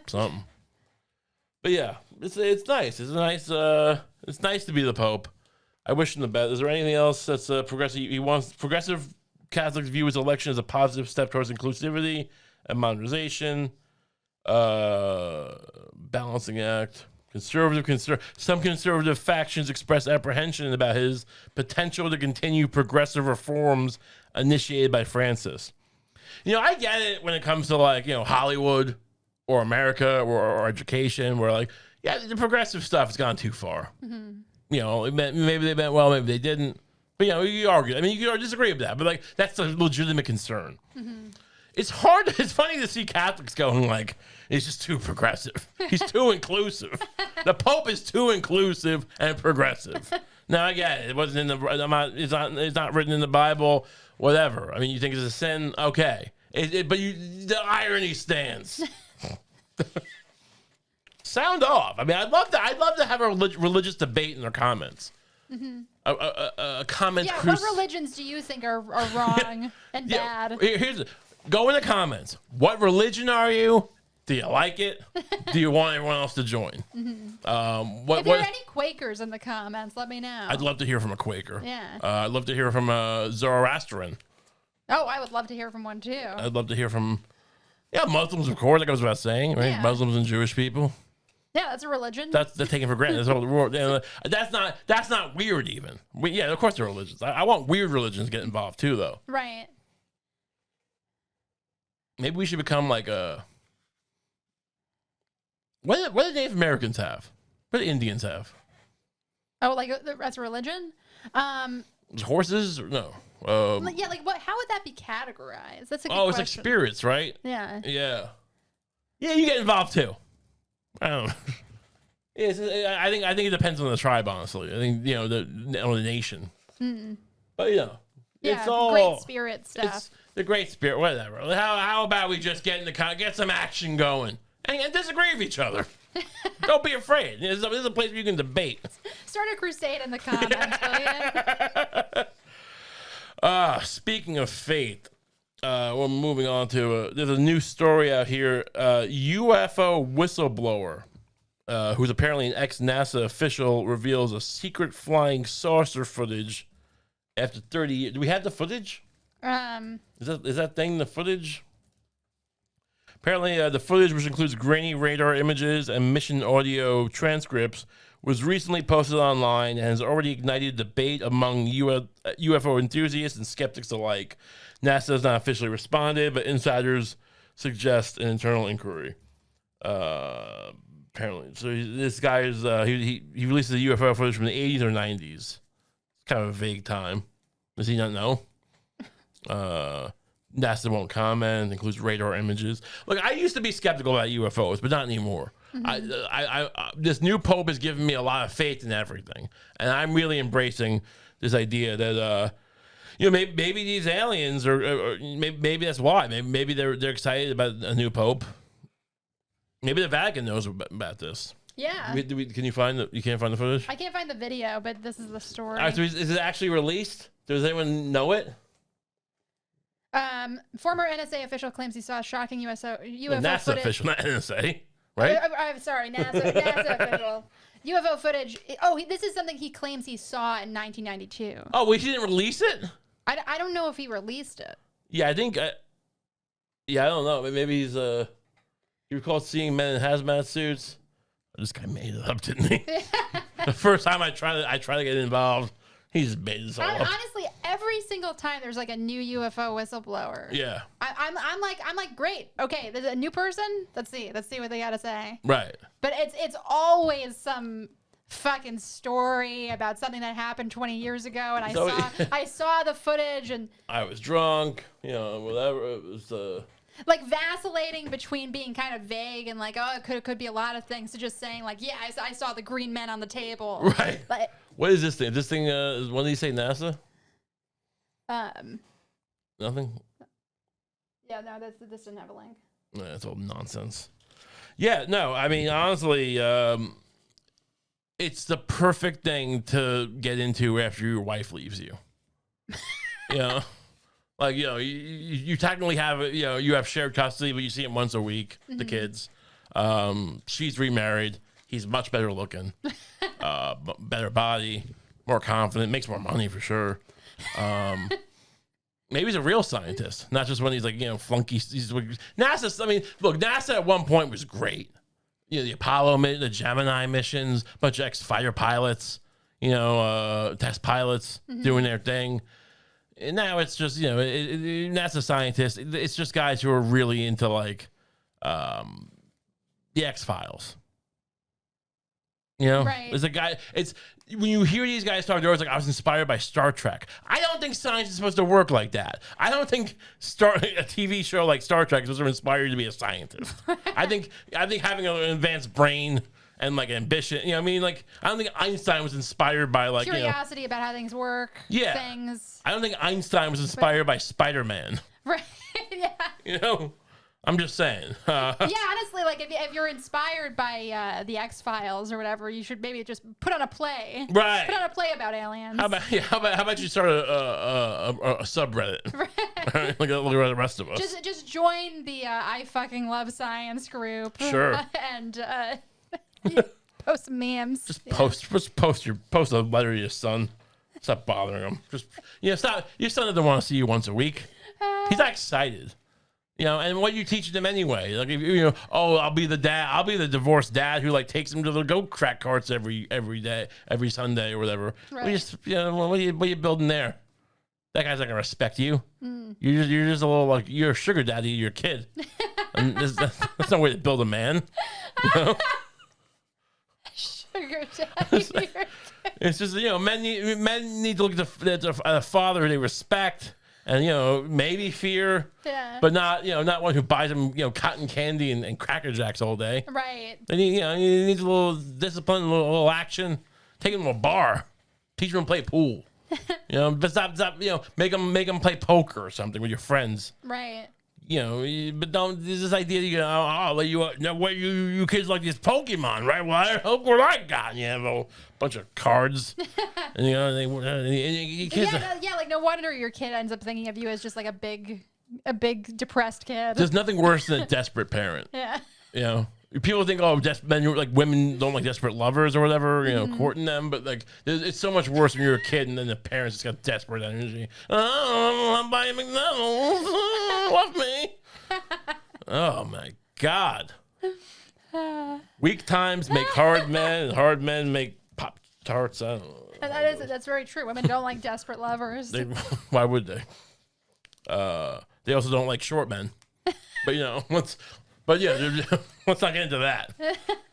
Something. But yeah, it's nice. It's nice to be the pope. I wish him the best. Is there anything else that's progressive? He wants progressive Catholics view his election as a positive step towards inclusivity and modernization, balancing act. Some conservative factions express apprehension about his potential to continue progressive reforms initiated by Francis. I get it when it comes to Hollywood or America or education, where the progressive stuff has gone too far. Mm-hmm. Maybe they meant well, maybe they didn't. But you argue. I mean, you can disagree with that, but that's a legitimate concern. Mm-hmm. It's hard. It's funny to see Catholics going he's just too progressive. He's too inclusive. The Pope is too inclusive and progressive. Now I get it. It wasn't in the. It's not written in the Bible. Whatever. I mean, you think it's a sin? Okay. But the irony stands. Sound off. I mean, I'd love to have a religious debate in their comments. Mm-hmm. A comment. Yeah. What religions do you think are wrong and bad? Go in the comments. What religion are you? Do you like it? Do you want everyone else to join? Mm-hmm. If there are any Quakers in the comments, let me know. I'd love to hear from a Quaker. Yeah. I'd love to hear from a Zoroastrian. Oh, I would love to hear from one too. I'd love to hear from Muslims, of course. That goes without saying, right? Yeah. Muslims and Jewish people. Yeah, that's a religion. They're taken for granted. That's not weird even. Of course they're religions. I want weird religions to get involved too, though. Right. Maybe we should become like a. What do Native Americans have? What do Indians have? Oh, like that's a religion? Horses? No. Yeah, like what? How would that be categorized? That's a good it's like question. spirits, right? Yeah. Yeah. Yeah, you get involved too. I don't know. I think it depends on the tribe, honestly. I think on the nation. But it's all great spirit stuff. It's the great spirit, whatever. How about we just get some action going and disagree with each other? Don't be afraid. This is a place where you can debate. Start a crusade in the comments, will you? Speaking of faith, we're moving on to there's a new story out here. UFO whistleblower, who's apparently an ex-NASA official, reveals a secret flying saucer footage after 30 years. Do we have the footage? Is that thing the footage? Apparently, the footage, which includes grainy radar images and mission audio transcripts, was recently posted online and has already ignited debate among UFO enthusiasts and skeptics alike. NASA has not officially responded, but insiders suggest an internal inquiry. Apparently, so this guy is he releases the UFO footage from the 80s or 90s. It's kind of a vague time. Does he not know? NASA won't comment. It includes radar images. Look, I used to be skeptical about UFOs, but not anymore. This new pope has given me a lot of faith in everything, and I'm really embracing this idea that maybe these aliens or maybe that's why. Maybe they're excited about a new pope. Maybe the Vatican knows about this. Yeah. Can you find you can't find the footage? I can't find the video, but this is the story. All right, so is it actually released? Does anyone know it? Former NSA official claims he saw shocking UFO NASA footage. official, not NSA, right? I'm sorry, NASA official. UFO footage. This is something he claims he saw in 1992. Oh, we didn't release it? I don't know if he released it. Yeah, I think. I don't know. Maybe he's you recall seeing men in hazmat suits? This guy made it up, didn't he? The first time I tried to get involved, he just made this all up. Honestly, every single time there's like a new UFO whistleblower. Yeah. I'm like, great. Okay, there's a new person. Let's see what they gotta say. Right. But it's always some fucking story about something that happened 20 years ago, and I saw the footage, and I was drunk, whatever. It was like vacillating between being kind of vague and like, it could be a lot of things, to just saying like, yeah, I saw the green men on the table. Right. What is this thing? This thing what did he say, NASA? Nothing? Yeah, no, this didn't have a link. No, that's all nonsense. Yeah, no, I mean, honestly, it's the perfect thing to get into after your wife leaves you. Like, you technically have, you have shared custody, but you see him once a week, the kids. She's remarried. He's much better looking, better body, more confident, makes more money for sure. Maybe he's a real scientist, not just when he's like, flunky. NASA, I mean, look, NASA at one point was great. The Apollo, the Gemini missions, bunch of ex-fighter pilots, test pilots doing their thing. And now it's just, NASA scientists. It's just guys who are really into like the X-Files. Right. There's a guy. It's when you hear these guys talk, they're always like, I was inspired by Star Trek. I don't think science is supposed to work like that. I don't think a TV show like Star Trek is supposed to inspire you to be a scientist. I think having an advanced brain and like ambition, like I don't think Einstein was inspired by like curiosity about how things work. Yeah. Things. I don't think Einstein was inspired by Spider-Man. Right. Yeah. I'm just saying. Yeah, honestly, like if you're inspired by the X-Files or whatever, you should maybe just put on a play. Right. Put on a play about aliens. How about you start a subreddit? Right. Look at the rest of us. Just join the I fucking love science group. Sure. And post some memes. Just post a letter to your son. Stop bothering him. Just stop. Your son doesn't want to see you once a week. He's not excited. And what you teaching them anyway? Like, if I'll be the dad. I'll be the divorced dad who like takes him to the go crack carts every day, every Sunday or whatever. Right. What are you building there? that guy's not gonna respect you. You're just a little like you're a sugar daddy to your kid. And that's no way to build a man. You know? Sugar daddy. It's just men need to look at the father they respect and maybe fear, but not one who buys them cotton candy and Cracker Jacks all day. Right. They need you need a little discipline, a little action. Take them to a bar, teach them to play pool. But stop. Make them play poker or something with your friends. Right. But don't. There's this idea that I'll let you. What you kids like this Pokemon, right? Well, look what I got. You have a bunch of cards, and kids. Like no wonder your kid ends up thinking of you as just like a big depressed kid. There's nothing worse than a desperate parent. Yeah. People think, women don't like desperate lovers or whatever, courting them. But like, it's so much worse when you're a kid and then the parents just got desperate energy. Oh, I'm buying McDonald's. Love me. Oh my God. Weak times make hard men, and hard men make Pop Tarts. I don't know. That's very true. Women don't like desperate lovers. Why would they? They also don't like short men. But let's not get into that.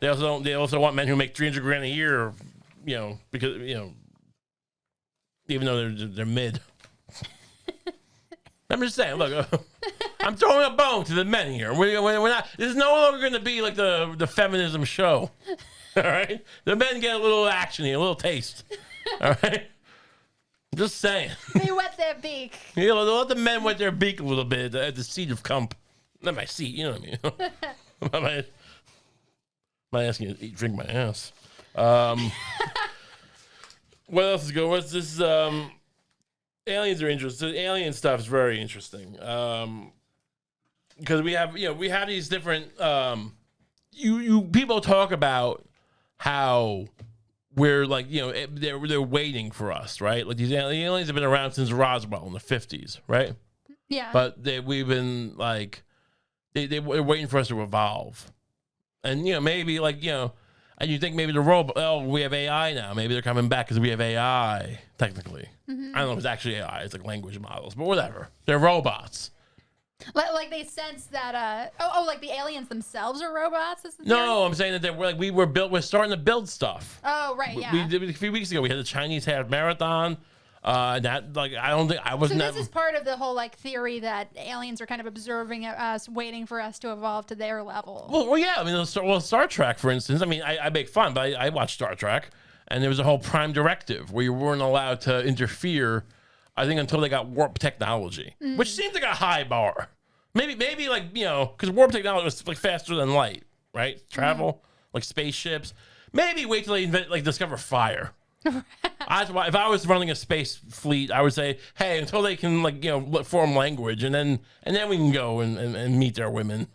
They also want men who make $300,000 a year, because even though they're mid. I'm just saying. Look, I'm throwing a bone to the men here. We're not. This is no longer going to be like the feminism show. All right, the men get a little action here, a little taste. All right, I'm just saying. They wet their beak. Let the men wet their beak a little bit at the seat of Kump. Not my seat, you know what I mean? I'm not asking you to drink my ass. What else is going? What's this? Aliens are interesting. Alien stuff is very interesting. Because we have these different. People talk about how we're like they're waiting for us, right? Like these aliens have been around since Roswell in the 50s, right? Yeah. But we've been like. They're waiting for us to evolve. And, maybe and you think maybe the robot, we have AI now. Maybe they're coming back because we have AI, technically. Mm-hmm. I don't know if it's actually AI. It's like language models, but whatever. They're robots. Like they sense that, like the aliens themselves are robots? No, I'm saying that we're starting to build stuff. Oh, right, yeah. We did a few weeks ago. We had the Chinese half marathon. That I don't think I was. So this is part of the whole theory that aliens are kind of observing us, waiting for us to evolve to their level. Well, yeah. I mean, Star Trek, for instance. I mean, I make fun, but I watch Star Trek, and there was a whole Prime Directive where you weren't allowed to interfere. I think until they got warp technology, which seems like a high bar. Maybe because warp technology was faster than light, right? Travel like spaceships. Maybe wait till they discover fire. If I was running a space fleet, I would say, hey, until they can form language, and then we can go and meet their women,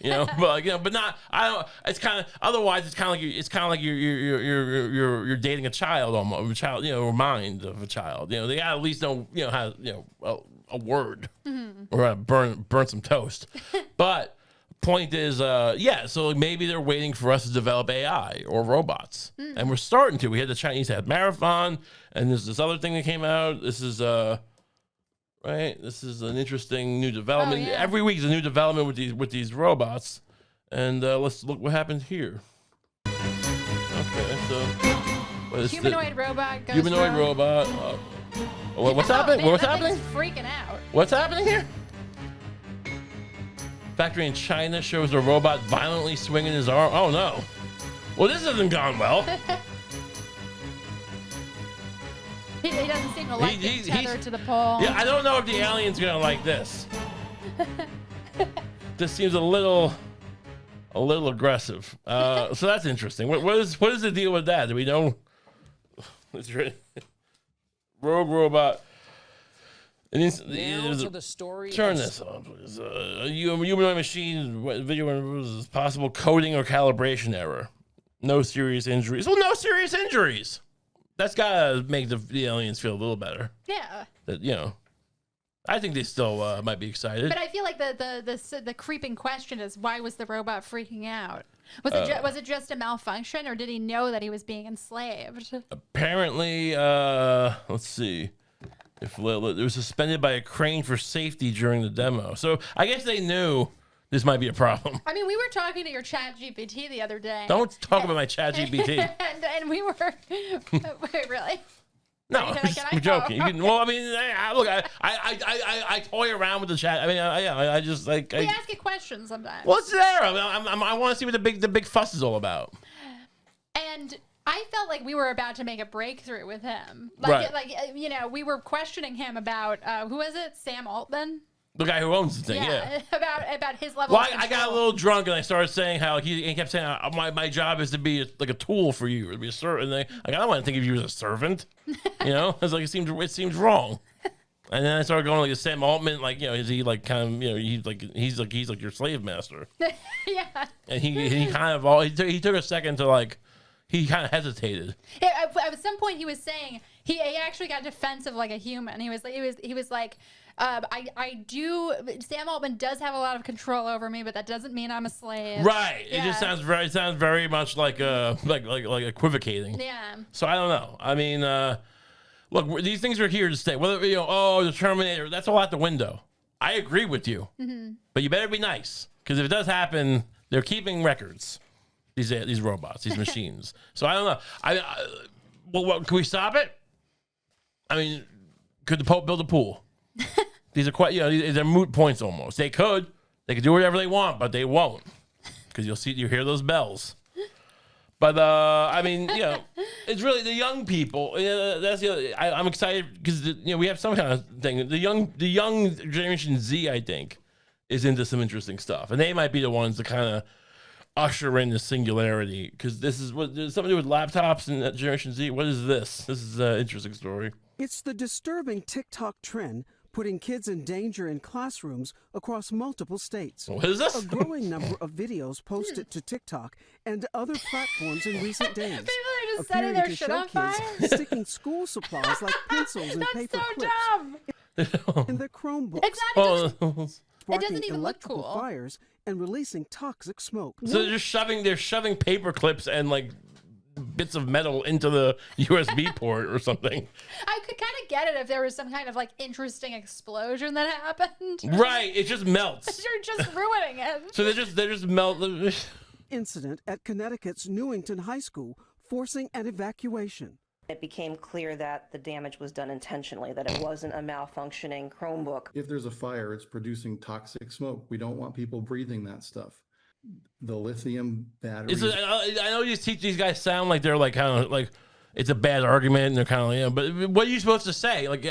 but not. I don't. It's kind of otherwise. It's kind of like you're dating a child almost, or mind of a child. They gotta at least know how a word or how to burn some toast, but. Point is, so maybe they're waiting for us to develop AI or robots, and we're starting to. We had the Chinese had marathon, and there's this other thing that came out. This is right. This is an interesting new development. Oh, yeah. Every week is a new development with these robots, and let's look what happened here. Okay, so humanoid robot. Humanoid robot. What's happening? What's happening? Freaking out. What's happening here? Factory in China shows a robot violently swinging his arm. Oh no. Well, this hasn't gone well. He doesn't seem to like being tethered to the pole. Yeah, I don't know if the alien's gonna like this. This seems a little aggressive. So that's interesting. What is the deal with that? Do we know? Rogue robot. Now to the story. Turn this on, please. Humanoid machine video is possible coding or calibration error. No serious injuries. Well, no serious injuries. That's gotta make the aliens feel a little better. Yeah. That I think they still might be excited. But I feel like the creeping question is, why was the robot freaking out? Was it just a malfunction, or did he know that he was being enslaved? Apparently, let's see. If it was suspended by a crane for safety during the demo. So I guess they knew this might be a problem. I mean, we were talking to your chat GPT the other day. Don't talk about my chat GPT. and we were... Wait, really? No, Can I I'm joking. Well, I mean, look, I toy around with the chat. I mean, I just like... We ask it questions sometimes. What's there? I want to see what the big fuss is all about. And I felt like we were about to make a breakthrough with him. Right. We were questioning him about, who was it? Sam Altman? The guy who owns the thing, yeah. About his level Well, of control. I got a little drunk and I started saying how he kept saying my job is to be like a tool for you, to be a servant. And I don't want to think of you as a servant. You know, it's like it seems wrong. And then I started going like Sam Altman, like, you know, is he like kind of, you know, he's like your slave master. Yeah. And he kind of he took a second to like, he kind of hesitated. Yeah, at some point he was saying he actually got defensive like a human. He was like. I do. Sam Altman does have a lot of control over me, but that doesn't mean I'm a slave. Right. Yeah. It just sounds very much like equivocating. Yeah. So I don't know. I mean, look, these things are here to stay. Whether the Terminator, that's all out the window. I agree with you, but you better be nice, because if it does happen, they're keeping records. These robots, these machines. So I don't know. Well, can we stop it? I mean, could the Pope build a pool? These are quite, they're moot points almost. They could do whatever they want, but they won't, because you hear those bells. But I mean, it's really the young people. That's I'm excited because we have some kind of thing. The young generation Z, I think, is into some interesting stuff, and they might be the ones to kind of usher in the singularity, because this is what there's something to do with laptops and that Generation Z. What is this? This is an interesting story. It's the disturbing TikTok trend putting kids in danger in classrooms across multiple states. What is this? A growing number of videos posted to TikTok and other platforms in recent days. People are just setting their shit on fire. Sticking school supplies like pencils and paper clips in their Chromebooks. It's not even. It doesn't even look electrical cool. fires and releasing toxic smoke. So they're shoving paper clips and like bits of metal into the USB port or something. I could kind of get it if there was some kind of like interesting explosion that happened. Right, it just melts. You're just ruining it. So they're just melt. Incident at Connecticut's Newington High School forcing an evacuation. It became clear that the damage was done intentionally, that it wasn't a malfunctioning Chromebook. If there's a fire, it's producing toxic smoke. We don't want people breathing that stuff. The lithium batteries. I know you teach these guys sound like they're like kind of like it's a bad argument and they're kind of but what are you supposed to say? Like,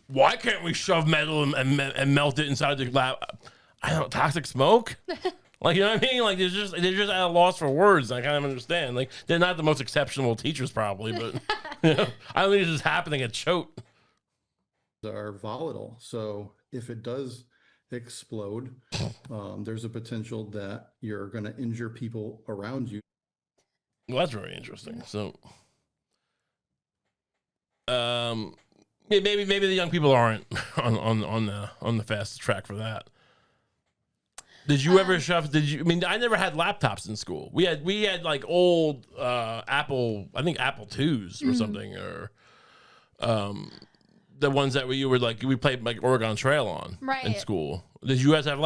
why can't we shove metal and melt it inside the lab? I don't know, toxic smoke. Like, you know what I mean? Like, they're just at a loss for words. I kind of understand. Like, they're not the most exceptional teachers probably, but I don't think it's just happening at Choate. Are volatile, so if it does explode, there's a potential that you're going to injure people around you. Well, that's very interesting. So, maybe the young people aren't on the fastest track for that. Did you ever shove? I mean, I never had laptops in school. We had like old Apple, I think Apple IIs or something, or the ones that we played like Oregon Trail on in school. Did you guys have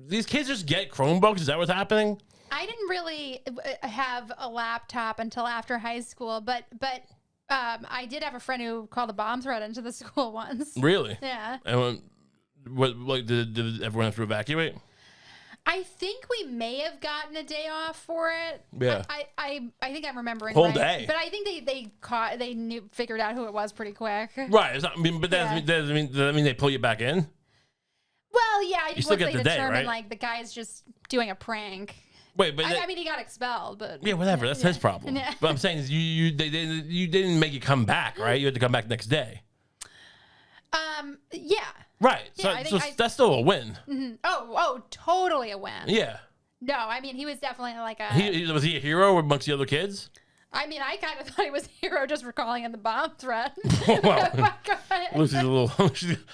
these kids just get Chromebooks? Is that what's happening? I didn't really have a laptop until after high school, but I did have a friend who called a bomb threat into the school once. Really? Yeah. And did everyone have to evacuate? I think we may have gotten a day off for it. Yeah. I think I'm remembering Whole right. day. But I think they figured out who it was pretty quick. Right. It's not, but does that mean they pull you back in? Well, yeah, I You still once get they the day, determined right? like the guy's just doing a prank. Wait, but I mean, he got expelled, but yeah, whatever. That's his problem. Yeah. But I'm saying is you didn't make you come back, right? You had to come back next day. Yeah. Right. Yeah, So that's still a win. Mm-hmm. Oh, totally a win. Yeah. No, I mean, he was definitely like a... Was he a hero amongst the other kids? I mean, I kind of thought he was a hero just for calling in the bomb threat. Well,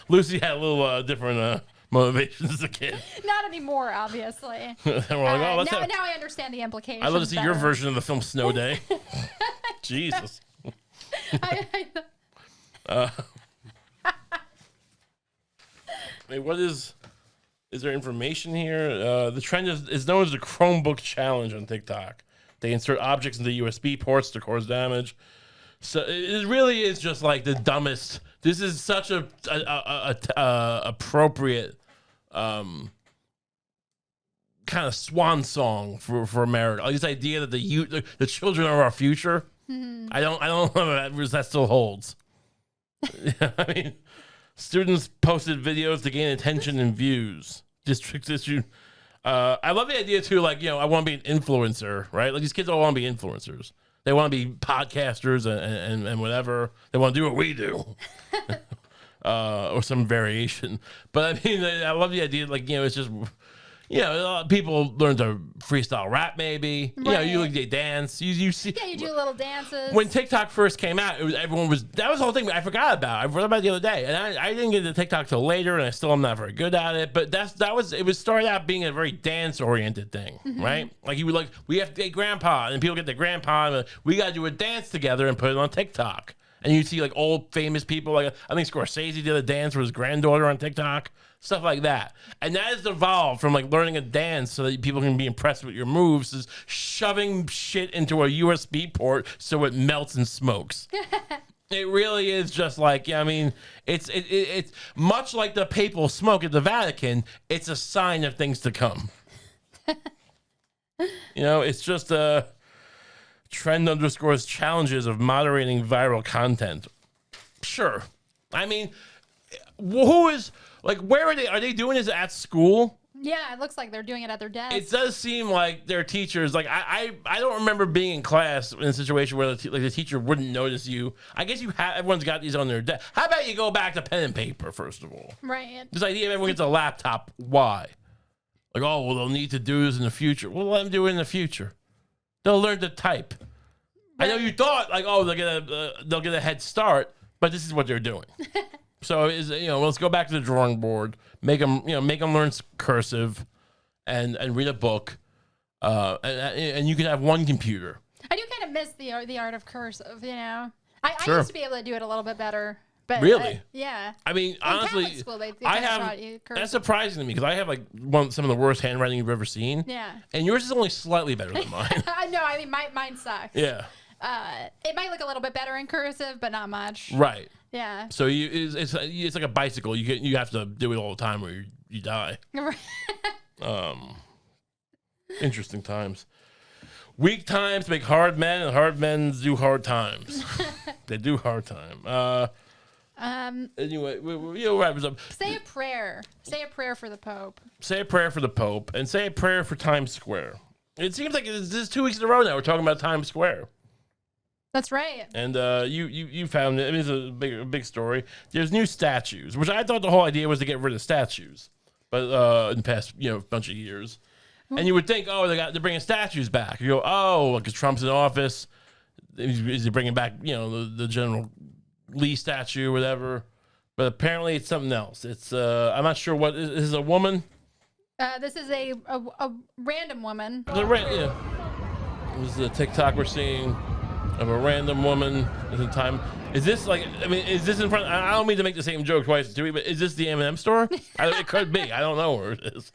Lucie had a little different motivations as a kid. Not anymore, obviously. We're like, now I understand the implications. I'd love to see your version of the film Snow Day. Jesus. Wait, what is there information here? The trend is known as the Chromebook challenge on TikTok. They insert objects into USB ports to cause damage. So it really is just like the dumbest. This is such a appropriate kind of swan song for America. Like this idea that the children are our future. Mm-hmm. I don't know if that still holds. I mean, students posted videos to gain attention and views. District issue. I love the idea too. Like, I want to be an influencer, right? Like these kids all want to be influencers. They want to be podcasters and whatever. They want to do what we do, or some variation. But I mean, I love the idea. Like, it's just. A lot of people learn to freestyle rap, maybe. Right. They dance. You see. Yeah, you do little dances. When TikTok first came out, that was the whole thing I forgot about. I forgot about it the other day, and I didn't get to TikTok till later, and I still am not very good at it. But it was started out being a very dance oriented thing, right? Like we have to get grandpa, and people get their grandpa, and we got to do a dance together and put it on TikTok. And you see like old famous people, like I think Scorsese did a dance with his granddaughter on TikTok. Stuff like that. And that has evolved from like learning a dance so that people can be impressed with your moves is shoving shit into a USB port so it melts and smokes. It really is just like, I mean, it's much like the papal smoke at the Vatican. It's a sign of things to come. It's just a trend underscores challenges of moderating viral content. Sure. I mean, who is... Like, where are they? Are they doing this at school? Yeah, it looks like they're doing it at their desk. It does seem like their teachers, like, I don't remember being in class in a situation where the teacher wouldn't notice you. I guess everyone's got these on their desk. How about you go back to pen and paper, first of all? Right. This idea of everyone gets a laptop, why? Like, oh, well, they'll need to do this in the future. Well, let them do it in the future. They'll learn to type. Right. I know you thought, like, oh, they'll get a head start, but this is what they're doing. So let's go back to the drawing board. Make them learn cursive, and read a book, and you can have one computer. I do kind of miss the art of cursive. I Sure. used to be able to do it a little bit better. But Really? Yeah. I mean, In honestly, Catholic school, they I kinda have. taught you cursive. That's surprising to me because I have like some of the worst handwriting you've ever seen. Yeah. And yours is only slightly better than mine. No, I mean mine sucks. Yeah. It might look a little bit better in cursive, but not much. Right. Yeah. So it's like a bicycle. You have to do it all the time or you die. Interesting times. Weak times make hard men, and hard men do hard times. They do hard time. Anyway, we'll wrap this up. Say a prayer. Say a prayer for the Pope. Say a prayer for the Pope, and say a prayer for Times Square. It seems like this is 2 weeks in a row now. We're talking about Times Square. That's right. And you found it. It's a big story. There's new statues, which I thought the whole idea was to get rid of statues, but in the past bunch of years. And you would think, oh, they're bringing statues back. You go, oh, because Trump's in office. Is he bringing back the General Lee statue or whatever? But apparently it's something else. It's I'm not sure what is this a woman. This is a random woman. This is a TikTok we're seeing of a random woman at the time. Is this like? I mean, is this in front? I don't mean to make the same joke twice, do we? But is this the M&M store? It could be. I don't know where it is.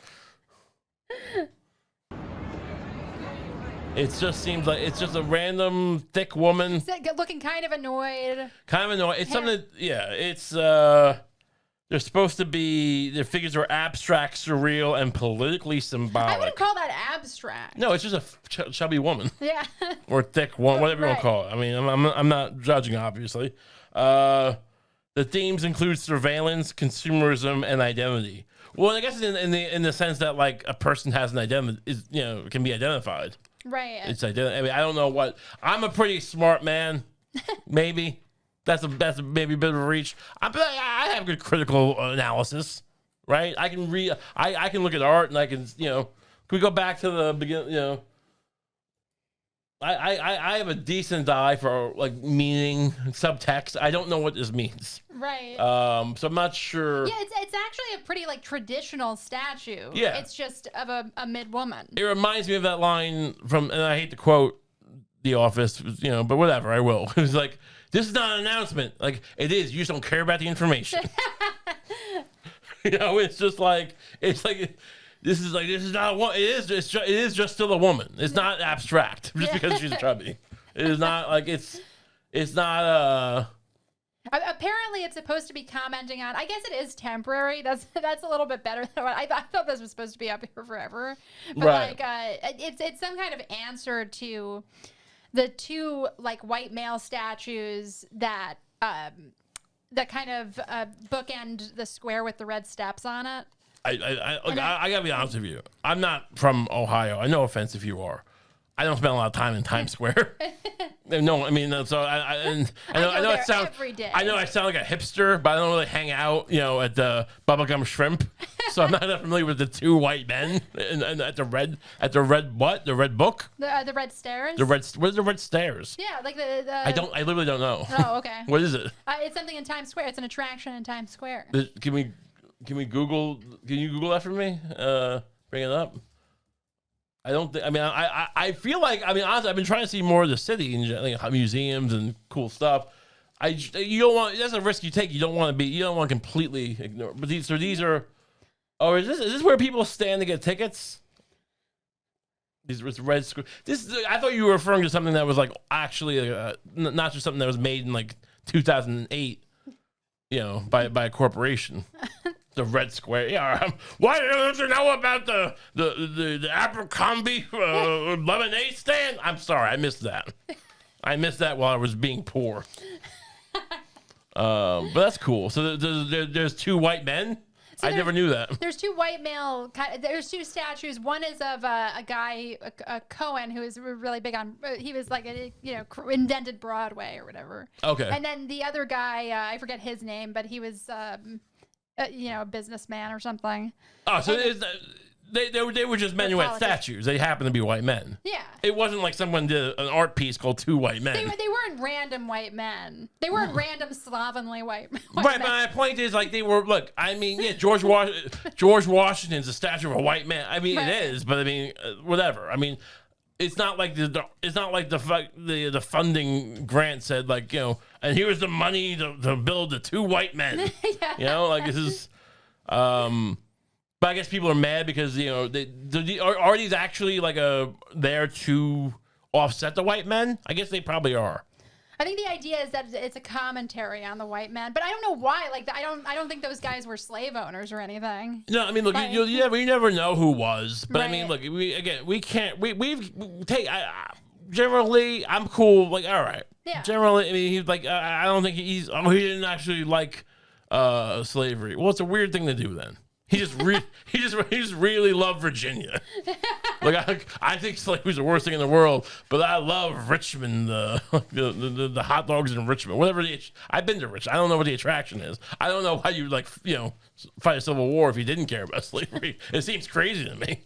It just seems like it's just a random thick woman. Looking kind of annoyed. It's something. It's they're supposed to be. Their figures are abstract, surreal, and politically symbolic. I wouldn't call that abstract. No, it's just a chubby woman. Yeah. Or thick one, whatever you want to call it. I mean, I'm not judging, obviously. The themes include surveillance, consumerism, and identity. Well, I guess in the sense that like a person has an identity, can be identified. Right. It's identity. I mean, I don't know what. I'm a pretty smart man. Maybe that's maybe a bit of a reach. I have good critical analysis, right? I can read. I can look at art and I can Can we go back to the beginning? I have a decent eye for like meaning, subtext. I don't know what this means. Right. So I'm not sure. Yeah, it's actually a pretty like traditional statue. Yeah. It's just of a mid woman. It reminds me of that line from, and I hate to quote The Office, but whatever, I will. It was like, this is not an announcement. Like, it is. You just don't care about the information. You know, it's like this is not one. It is just still a woman. It's not abstract just because she's chubby. It is not like it's not Apparently, it's supposed to be commenting on. I guess it is temporary. That's a little bit better than what I thought. This was supposed to be up here forever. But Right. It's some kind of answer to the two like white male statues that kind of bookend the square with the red steps on it. I gotta be honest with you. I'm not from Ohio. No offense if you are. I don't spend a lot of time in Times Square. No, I mean, so I know it sounds. every day. I know I sound like a hipster, but I don't really hang out, at the Bubblegum Shrimp. So I'm not that familiar with the two white men and at the red what? The red book? The red stairs. What is the red stairs? Yeah, like the. I literally don't know. Oh, okay. What is it? It's something in Times Square. It's an attraction in Times Square. Can we Google? Can you Google that for me? Bring it up. I don't think. I mean, I feel like. I mean, honestly, I've been trying to see more of the city and like, museums and cool stuff. You don't want. That's a risk you take. You don't want to be. You don't want to completely ignore. But these are. Oh, is this where people stand to get tickets? These red. I thought you were referring to something that was like actually not just something that was made in like 2008. By a corporation. The Red Square. Yeah. Why don't you know about the Abercrombie lemonade stand? I'm sorry, I missed that. I missed that while I was being poor. But that's cool. So there's two white men. So I never knew that. There's two white male. There's two statues. One is of a guy, a Cohen, who is really big on. He was like invented Broadway or whatever. Okay. And then the other guy, I forget his name, but he was. A businessman or something. Oh, so they were just Menuet statues. They happened to be white men. Yeah. It wasn't like someone did an art piece called Two White Men. They weren't random white men. They weren't random slovenly white men. Right, but my point is, like, they were. Look, I mean, yeah, George Washington's a statue of a white man. I mean, Right. It is, but I mean, whatever. I mean, it's not like the funding grant said, like, and here's the money to build the two white men. Yeah. Like this is. But I guess people are mad because are these actually like there to offset the white men? I guess they probably are. I think the idea is that it's a commentary on the white men, but I don't know why. Like, I don't think those guys were slave owners or anything. No, I mean, look, Right. you never know who was, but I mean, Right. look, we can't. Generally, I'm cool. Like, all right. Yeah. Generally, I mean, he's like, I don't think he didn't actually like slavery. Well, it's a weird thing to do then. He just really loved Virginia. Like I think slavery's the worst thing in the world, but I love Richmond, the hot dogs in Richmond. Whatever I've been to Richmond. I don't know what the attraction is. I don't know why you fight a civil war if you didn't care about slavery. It seems crazy to me.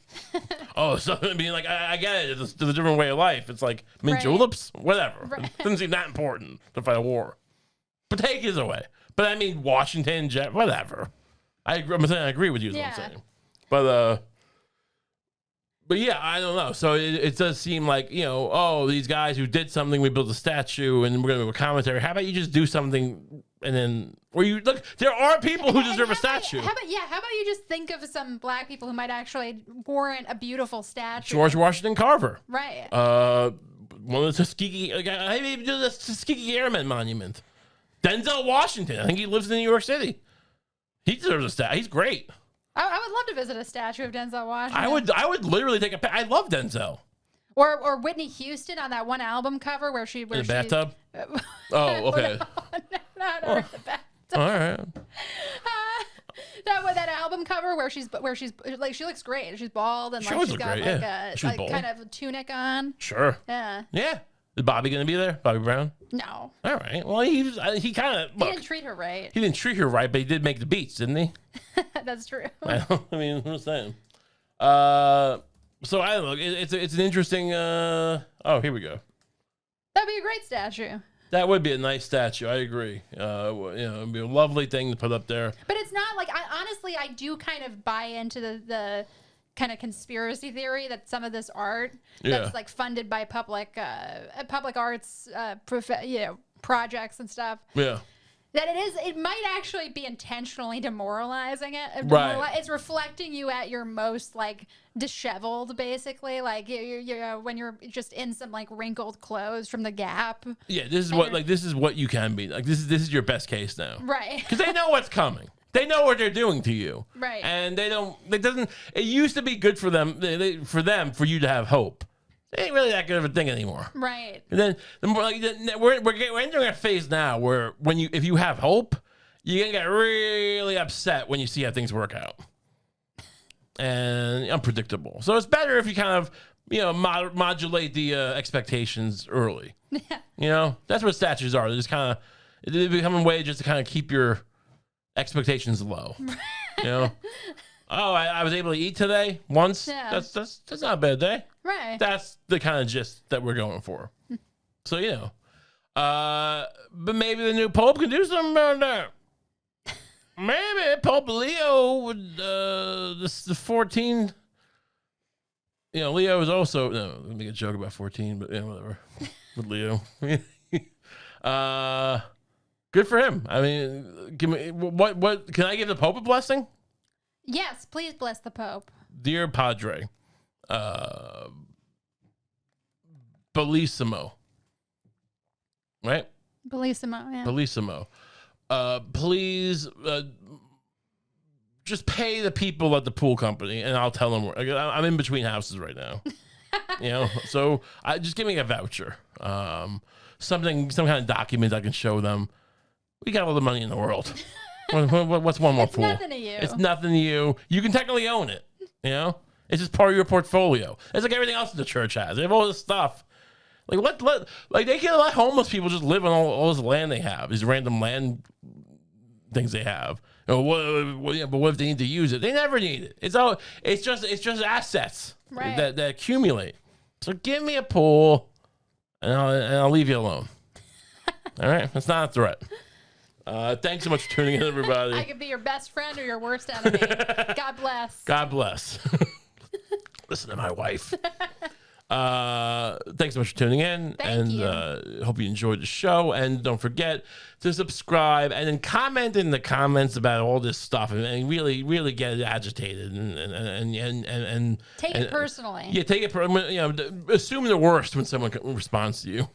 Oh, so I mean, like I get it. It's a different way of life. It's like mint Right. juleps, whatever. Right. It doesn't seem that important to fight a war. But take his away. But I mean, Washington, whatever. I'm saying I agree with you. Is what I'm saying. But yeah, I don't know. So it does seem like these guys who did something, we built a statue, and we're gonna do a commentary. How about you just do something, and then look? There are people who deserve a statue. How about you just think of some black people who might actually warrant a beautiful statue? George Washington Carver. Right. One of the Tuskegee. Maybe do the Tuskegee Airmen Monument. Denzel Washington. I think he lives in New York City. He deserves a statue. He's great. I would love to visit a statue of Denzel Washington. I would literally take I love Denzel. Or Whitney Houston on that one album cover where she In the bathtub? Oh, okay. Not her in the bathtub. All right. That album cover where she's like, she looks great. She's bald and She like always she's looked got great, like yeah. a She was like bald. kind of tunic on. Sure. Yeah. Yeah. Is Bobby going to be there? Bobby Brown? No. All right. Well, he kind of He didn't treat her right. He didn't treat her right, but he did make the beats, didn't he? That's true. I mean, I'm saying. So I don't know. It's an interesting. Oh, here we go. That'd be a great statue. That would be a nice statue. I agree. It'd be a lovely thing to put up there. But it's not like I do kind of buy into the kind of conspiracy theory that some of this art that's like funded by public arts projects and stuff. Yeah. That it might actually be intentionally demoralizing it. Right. It's reflecting you at your most like disheveled, basically. Like you when you're just in some like wrinkled clothes from the Gap. Yeah, this is what you can be. Like this is your best case now. Right. Because they know what's coming. They know what they're doing to you. Right. And it used to be good for them, for you to have hope. It ain't really that good of a thing anymore. Right. And then the more like we're entering a phase now where if you have hope, you're gonna get really upset when you see how things work out, and unpredictable. So it's better if you kind of modulate the expectations early. That's what statues are. They just kind of they become a way just to kind of keep your expectations low. Oh, I was able to eat today once. Yeah. That's not a bad day. Right. That's the kind of gist that we're going for. So, but maybe the new Pope can do something about that. Maybe Pope Leo would, the 14. Leo is also, no, let me make a joke about 14, but whatever. With Leo. Good for him. I mean, give me, what, can I give the Pope a blessing? Yes, please bless the Pope. Dear Padre, Bellissimo, right? Bellissimo, yeah. Bellissimo. Please, just pay the people at the pool company, and I'll tell them. I'm in between houses right now, So just give me a voucher, some kind of document I can show them. We got all the money in the world. What's one more pool? It's nothing to you. It's nothing to you. You can technically own it. It's just part of your portfolio. It's like everything else the church has. They have all this stuff. Like they can let homeless people just live on all this land they have. These random land things they have. But what if they need to use it? They never need it. It's just assets that accumulate. So give me a pool, and I'll leave you alone. All right, that's not a threat. Thanks so much for tuning in, everybody. I could be your best friend or your worst enemy. God bless. God bless. Listen to my wife. Thanks so much for tuning in. Thank you. Hope you enjoyed the show. And don't forget to subscribe and then comment in the comments about all this stuff and really, really get agitated and take it personally. Yeah, take it. Assume the worst when someone responds to you.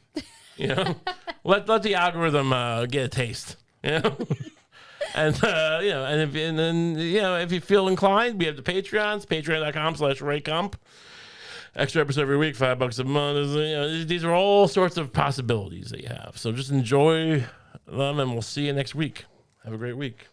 Let the algorithm get a taste. And if you feel inclined, we have the Patreons, patreon.com/RayCump. Extra episode every week, $5 a month. These are all sorts of possibilities that you have. So just enjoy them, and we'll see you next week. Have a great week.